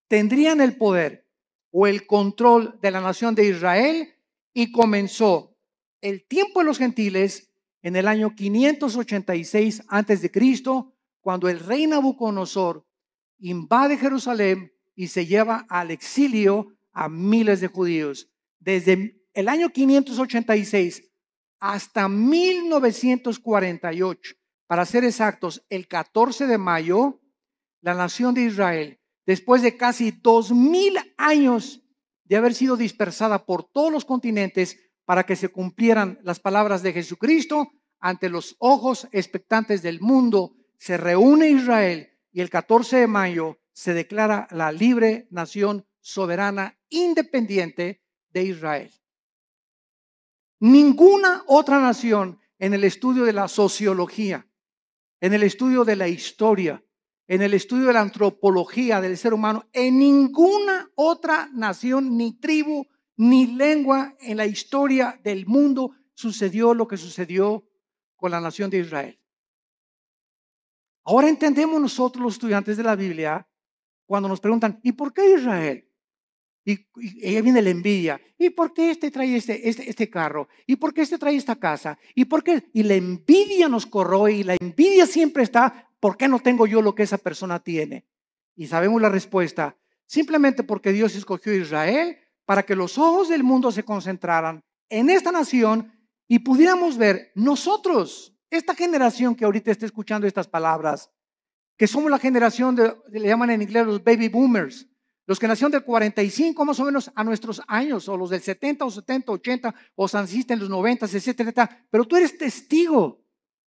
tendrían el poder o el control de la nación de Israel, y comenzó el tiempo de los gentiles en el año 586 antes de Cristo, cuando el rey Nabucodonosor invade Jerusalén y se lleva al exilio a miles de judíos. Desde el año 586 hasta 1948, para ser exactos, el 14 de mayo la nación de Israel, después de casi 2000 años de haber sido dispersada por todos los continentes para que se cumplieran las palabras de Jesucristo, ante los ojos expectantes del mundo, se reúne Israel y el 14 de mayo se declara la libre nación soberana independiente de Israel. Ninguna otra nación en el estudio de la sociología, en el estudio de la historia, en el estudio de la antropología del ser humano, en ninguna otra nación, ni tribu, ni lengua en la historia del mundo sucedió lo que sucedió con la nación de Israel. Ahora entendemos nosotros los estudiantes de la Biblia cuando nos preguntan, ¿y por qué Israel? Y ahí viene la envidia. ¿Y por qué este trae este carro? ¿Y por qué este trae esta casa? ¿Y por qué? Y la envidia nos corroe y la envidia siempre está, ¿por qué no tengo yo lo que esa persona tiene? Y sabemos la respuesta, simplemente porque Dios escogió a Israel para que los ojos del mundo se concentraran en esta nación y pudiéramos ver nosotros, esta generación que ahorita está escuchando estas palabras, que somos la generación le llaman en inglés los baby boomers, los que nacieron del 45 más o menos a nuestros años, o los del 70 o 70, 80, o naciste en los 90, etcétera. Pero tú eres testigo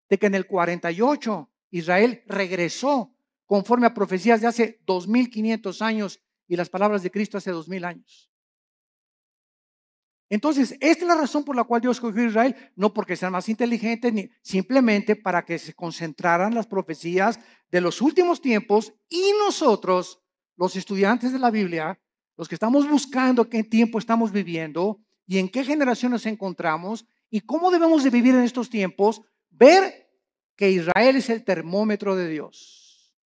de que en el 48 Israel regresó conforme a profecías de hace 2500 años y las palabras de Cristo hace 2000 años. Entonces, esta es la razón por la cual Dios escogió a Israel, no porque sean más inteligentes, ni simplemente para que se concentraran las profecías de los últimos tiempos y nosotros, los estudiantes de la Biblia, los que estamos buscando qué tiempo estamos viviendo y en qué generación nos encontramos y cómo debemos de vivir en estos tiempos, ver que Israel es el termómetro de Dios.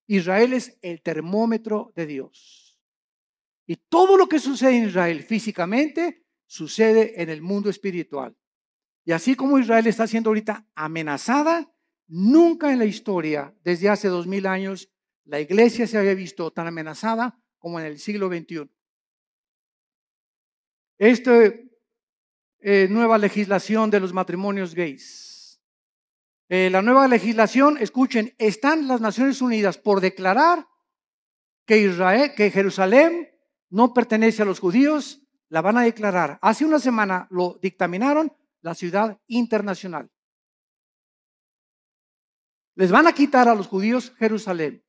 Israel es el termómetro de Dios. Y todo lo que sucede en Israel físicamente sucede en el mundo espiritual. Y así como Israel está siendo ahorita amenazada, nunca en la historia, desde hace 2000 años, la iglesia se había visto tan amenazada como en el siglo XXI. Nueva legislación de los matrimonios gays. La nueva legislación, escuchen, están las Naciones Unidas por declarar que Jerusalén no pertenece a los judíos, la van a declarar. Hace una semana lo dictaminaron la ciudad internacional. Les van a quitar a los judíos Jerusalén.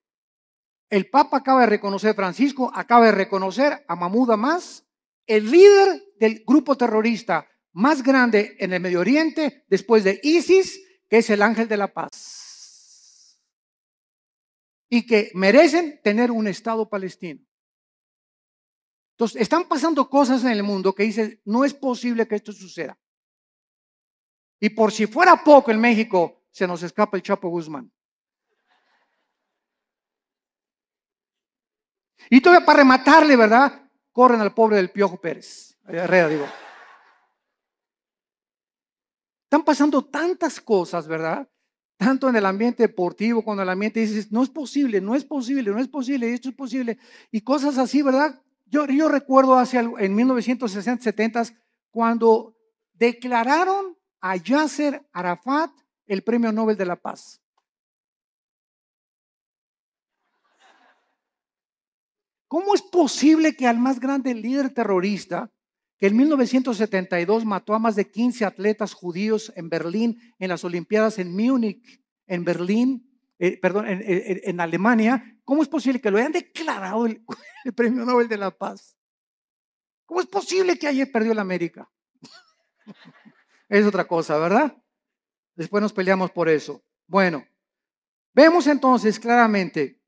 El Papa acaba de reconocer, Francisco acaba de reconocer a Mahmoud Abbas, el líder del grupo terrorista más grande en el Medio Oriente después de ISIS, que es el ángel de la paz. Y que merecen tener un Estado palestino. Entonces, están pasando cosas en el mundo que dicen, no es posible que esto suceda. Y por si fuera poco en México, se nos escapa el Chapo Guzmán. Y todavía para rematarle, ¿verdad? Corren al pobre del Piojo Pérez. Herrera, digo. Están pasando tantas cosas, ¿verdad? Tanto en el ambiente deportivo, cuando el ambiente dices, no es posible, no es posible, no es posible, esto es posible. Y cosas así, ¿verdad? Yo recuerdo en 1960, 70, cuando declararon a Yasser Arafat el Premio Nobel de la Paz. ¿Cómo es posible que al más grande líder terrorista, que en 1972 mató a más de 15 atletas judíos en Berlín, en las Olimpiadas en Múnich, en Berlín, en Alemania, ¿cómo es posible que lo hayan declarado el Premio Nobel de la Paz? ¿Cómo es posible que ayer perdió la América? Es otra cosa, ¿verdad? Después nos peleamos por eso. Bueno, vemos entonces claramente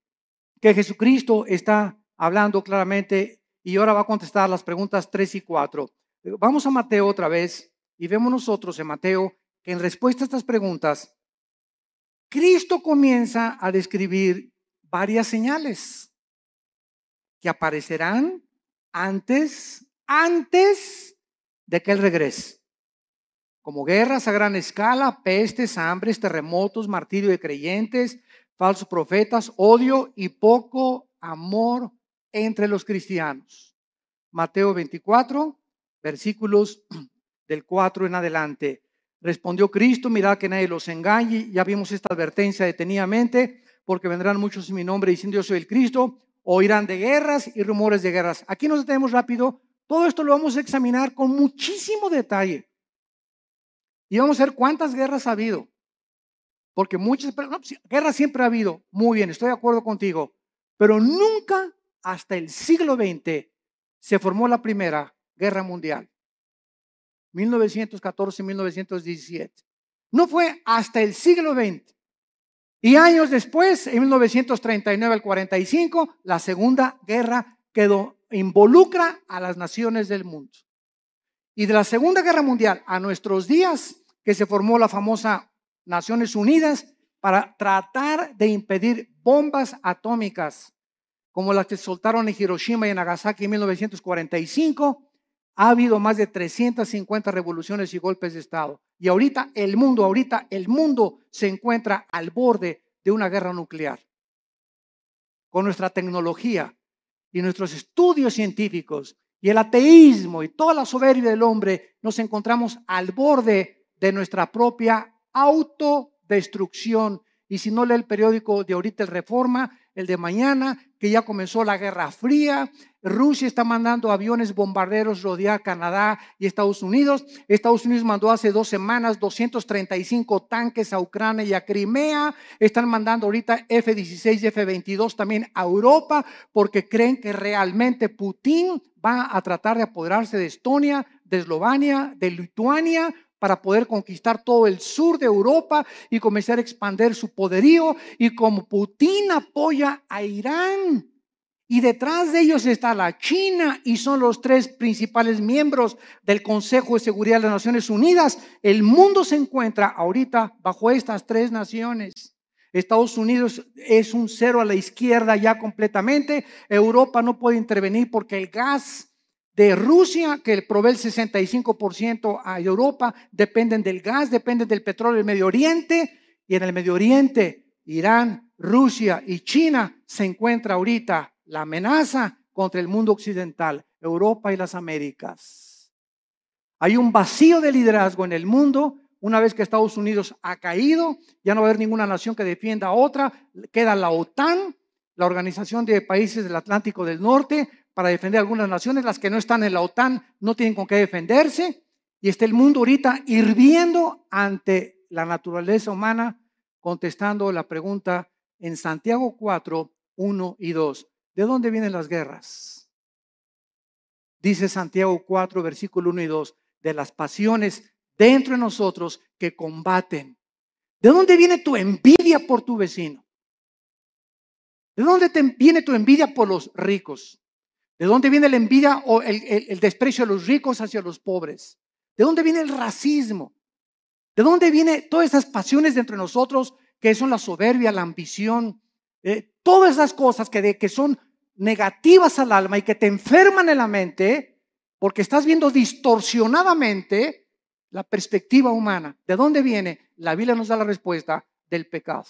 que Jesucristo está hablando claramente y ahora va a contestar las preguntas 3 y 4. Vamos a Mateo otra vez y vemos nosotros en Mateo que en respuesta a estas preguntas, Cristo comienza a describir varias señales que aparecerán antes de que Él regrese. Como guerras a gran escala, pestes, hambres, terremotos, martirio de creyentes, falsos profetas, odio y poco amor entre los cristianos. Mateo 24, versículos del 4 en adelante. Respondió Cristo, mirad que nadie los engañe. Ya vimos esta advertencia detenidamente. porque vendrán muchos en mi nombre diciendo yo soy el Cristo. Oirán de guerras y rumores de guerras. Aquí nos detenemos rápido. Todo esto lo vamos a examinar con muchísimo detalle. Y vamos a ver cuántas guerras ha habido. Porque muchas, no, guerras siempre ha habido. Muy bien, estoy de acuerdo contigo. Pero nunca hasta el siglo XX se formó la Primera Guerra Mundial. 1914-1917. No fue hasta el siglo XX. Y años después, en 1939 al 45, la Segunda Guerra involucra a las naciones del mundo. Y de la Segunda Guerra Mundial a nuestros días, que se formó la famosa Naciones Unidas para tratar de impedir bombas atómicas, como las que soltaron en Hiroshima y en Nagasaki en 1945, ha habido más de 350 revoluciones y golpes de Estado. Y ahorita el mundo se encuentra al borde de una guerra nuclear. Con nuestra tecnología y nuestros estudios científicos y el ateísmo y toda la soberbia del hombre, nos encontramos al borde de nuestra propia autodestrucción. Y si no lee el periódico de ahorita, el Reforma, el de mañana, que ya comenzó la Guerra Fría, Rusia está mandando aviones bombarderos rodear Canadá y Estados Unidos. Estados Unidos mandó hace 2 semanas 235 tanques a Ucrania y a Crimea. Están mandando ahorita F-16 y F-22 también a Europa, porque creen que realmente Putin va a tratar de apoderarse de Estonia, de Eslovenia, de Lituania, para poder conquistar todo el sur de Europa y comenzar a expandir su poderío. Y como Putin apoya a Irán, y detrás de ellos está la China, y son los 3 principales miembros del Consejo de Seguridad de las Naciones Unidas, el mundo se encuentra ahorita bajo estas 3 naciones. Estados Unidos es un cero a la izquierda ya completamente. Europa no puede intervenir porque el gas de Rusia, que provee el 65% a Europa, dependen del gas, dependen del petróleo del Medio Oriente. Y en el Medio Oriente, Irán, Rusia y China se encuentra ahorita la amenaza contra el mundo occidental, Europa y las Américas. Hay un vacío de liderazgo en el mundo. Una vez que Estados Unidos ha caído, ya no va a haber ninguna nación que defienda a otra. Queda la OTAN, la Organización de Países del Atlántico del Norte, para defender a algunas naciones. Las que no están en la OTAN no tienen con qué defenderse. Y está el mundo ahorita hirviendo ante la naturaleza humana, contestando la pregunta en Santiago 4, 1 y 2. ¿De dónde vienen las guerras? Dice Santiago 4, versículo 1 y 2, de las pasiones dentro de nosotros que combaten. ¿De dónde viene tu envidia por tu vecino? ¿De dónde viene tu envidia por los ricos? ¿De dónde viene la envidia o el desprecio de los ricos hacia los pobres? ¿De dónde viene el racismo? ¿De dónde vienen todas esas pasiones dentro de nosotros que son la soberbia, la ambición? Todas esas cosas que son negativas al alma y que te enferman en la mente porque estás viendo distorsionadamente la perspectiva humana. ¿De dónde viene? La Biblia nos da la respuesta: del pecado.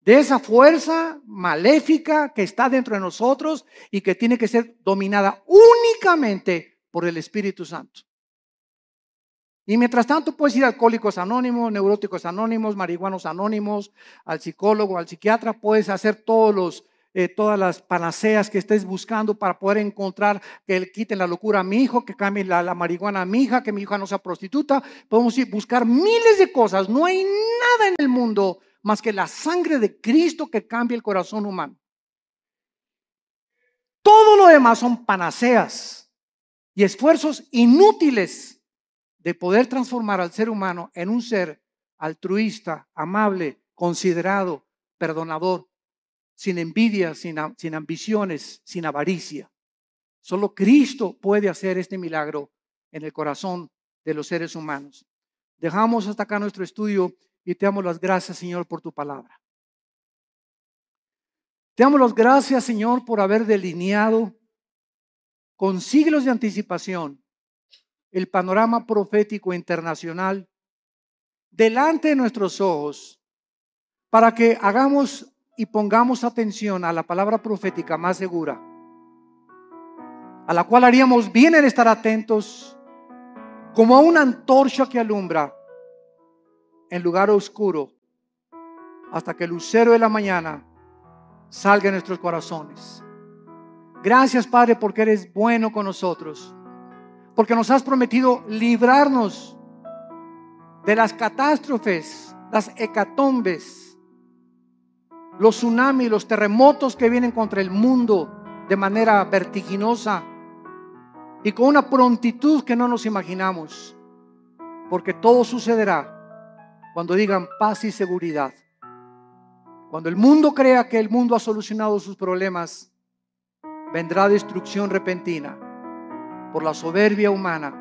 De esa fuerza maléfica que está dentro de nosotros y que tiene que ser dominada únicamente por el Espíritu Santo. Y mientras tanto puedes ir a Alcohólicos Anónimos, Neuróticos Anónimos, Marihuanos Anónimos, al psicólogo, al psiquiatra. Puedes hacer todas las panaceas que estés buscando para poder encontrar que le quiten la locura a mi hijo, que cambien la marihuana a mi hija, que mi hija no sea prostituta. Podemos ir buscar miles de cosas. No hay nada en el mundo más que la sangre de Cristo que cambia el corazón humano. Todo lo demás son panaceas y esfuerzos inútiles de poder transformar al ser humano en un ser altruista, amable, considerado, perdonador, sin envidia, sin ambiciones, sin avaricia. Solo Cristo puede hacer este milagro en el corazón de los seres humanos. Dejamos hasta acá nuestro estudio y te damos las gracias, Señor, por tu palabra. Te damos las gracias, Señor, por haber delineado con siglos de anticipación el panorama profético internacional delante de nuestros ojos, para que hagamos y pongamos atención a la palabra profética más segura, a la cual haríamos bien en estar atentos, como a una antorcha que alumbra en lugar oscuro, hasta que el lucero de la mañana salga en nuestros corazones. Gracias, Padre, porque eres bueno con nosotros, porque nos has prometido librarnos de las catástrofes, las hecatombes, los tsunamis, los terremotos que vienen contra el mundo de manera vertiginosa y con una prontitud que no nos imaginamos, porque todo sucederá cuando digan paz y seguridad. Cuando el mundo crea que el mundo ha solucionado sus problemas, vendrá destrucción repentina por la soberbia humana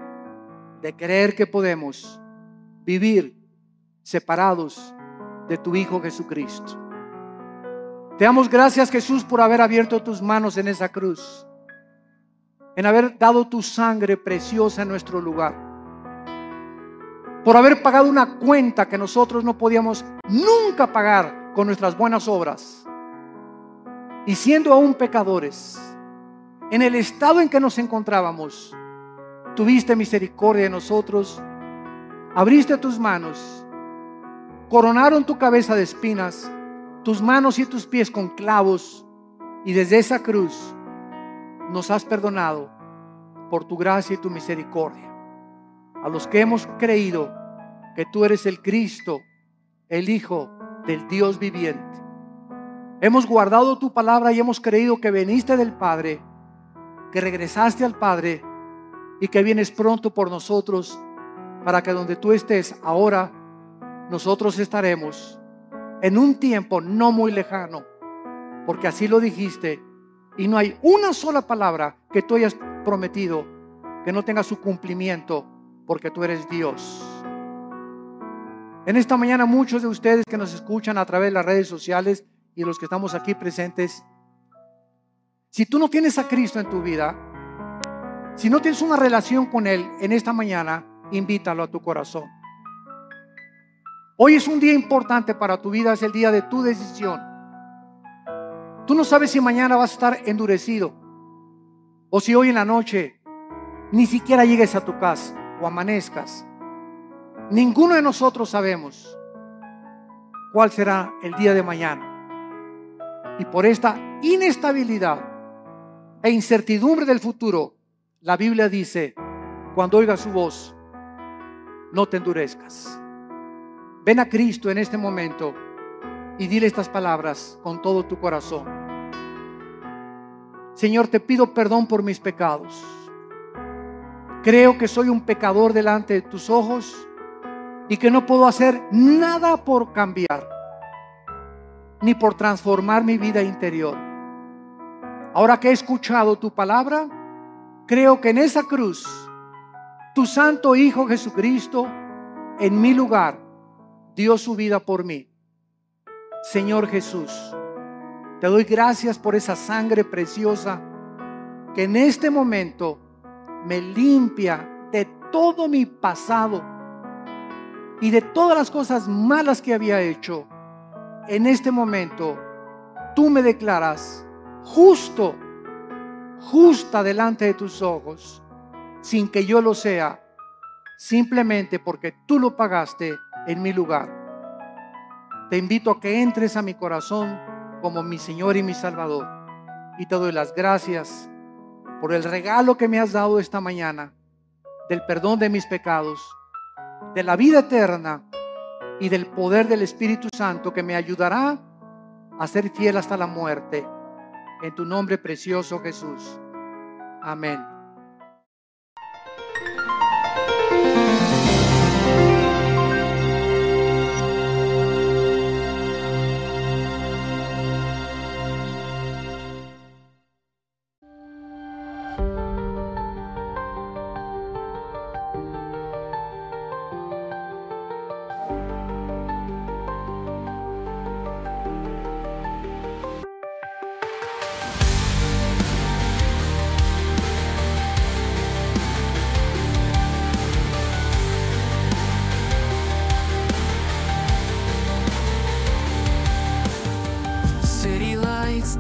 de creer que podemos vivir separados de tu Hijo Jesucristo. Te damos gracias, Jesús, por haber abierto tus manos en esa cruz, en haber dado tu sangre preciosa en nuestro lugar, por haber pagado una cuenta que nosotros no podíamos nunca pagar con nuestras buenas obras. Y siendo aún pecadores, en el estado en que nos encontrábamos, tuviste misericordia de nosotros, abriste tus manos, coronaron tu cabeza de espinas, tus manos y tus pies con clavos, y desde esa cruz nos has perdonado por tu gracia y tu misericordia. A los que hemos creído que tú eres el Cristo, el Hijo del Dios viviente, hemos guardado tu palabra y hemos creído que viniste del Padre, que regresaste al Padre y que vienes pronto por nosotros, para que donde tú estés ahora, nosotros estaremos en un tiempo no muy lejano, porque así lo dijiste, y no hay una sola palabra que tú hayas prometido que no tenga su cumplimiento, porque tú eres Dios. En esta mañana, muchos de ustedes que nos escuchan a través de las redes sociales y los que estamos aquí presentes, si tú no tienes a Cristo en tu vida, si no tienes una relación con Él, en esta mañana invítalo a tu corazón. Hoy es un día importante para tu vida, es el día de tu decisión. Tú no sabes si mañana vas a estar endurecido, o si hoy en la noche ni siquiera llegues a tu casa o amanezcas. Ninguno de nosotros sabemos cuál será el día de mañana. Y por esta inestabilidad e incertidumbre del futuro, la Biblia dice: cuando oigas su voz, no te endurezcas. Ven a Cristo en este momento y dile estas palabras con todo tu corazón. Señor, te pido perdón por mis pecados. Creo que soy un pecador delante de tus ojos y que no puedo hacer nada por cambiar, ni por transformar mi vida interior. Ahora que he escuchado tu palabra, creo que en esa cruz, tu santo Hijo Jesucristo, en mi lugar, dio su vida por mí. Señor Jesús, te doy gracias por esa sangre preciosa que en este momento me limpia de todo mi pasado y de todas las cosas malas que había hecho. En este momento, tú me declaras justo, justa delante de tus ojos, sin que yo lo sea, simplemente porque tú lo pagaste en mi lugar. Te invito a que entres a mi corazón como mi Señor y mi Salvador, y te doy las gracias por el regalo que me has dado esta mañana, del perdón de mis pecados, de la vida eterna y del poder del Espíritu Santo que me ayudará a ser fiel hasta la muerte. En tu nombre precioso, Jesús. Amén.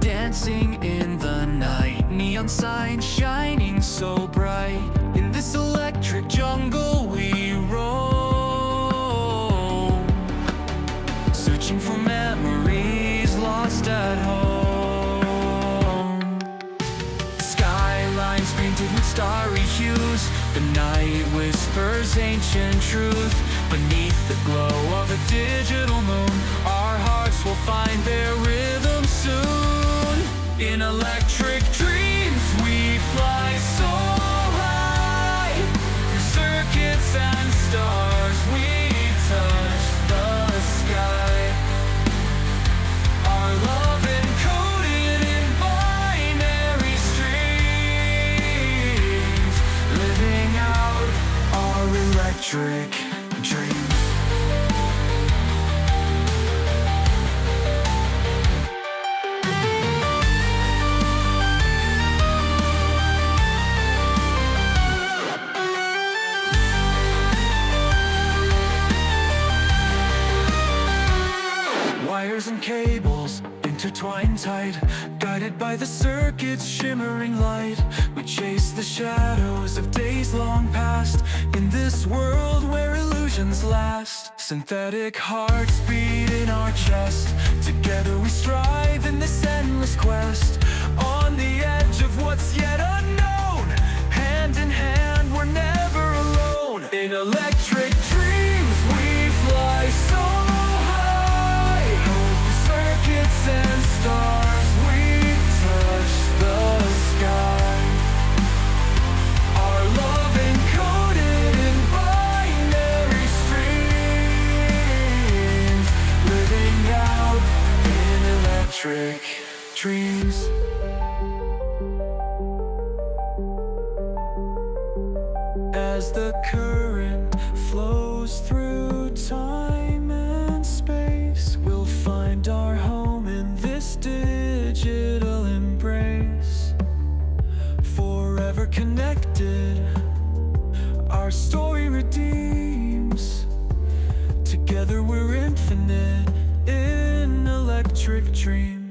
Dancing in the night, neon signs shining so bright. In this electric jungle we roam, searching for memories. The night whispers ancient truth beneath the glow of a digital moon. Our hearts will find their rhythm soon. In electric dreams we fly so high. Through circuits and stars we touch the sky. Our love encoded in binary streams, living out our electric dreams. Wires and cables intertwined tight, guided by the circuit's shimmering light. We chase the shadows of days long past, in this world where illusions last. Synthetic hearts beat in our chest, together we strive in this endless quest. On the edge of what's yet unknown, hand in hand we're never alone. In electric dreams we fly so circuits and stars, we touch the sky. Our love encoded in binary streams, living out in electric dreams. As the current flows through time and space, we'll find our home in this digital embrace. Forever connected, our story redeems. Together we're infinite in electric dreams.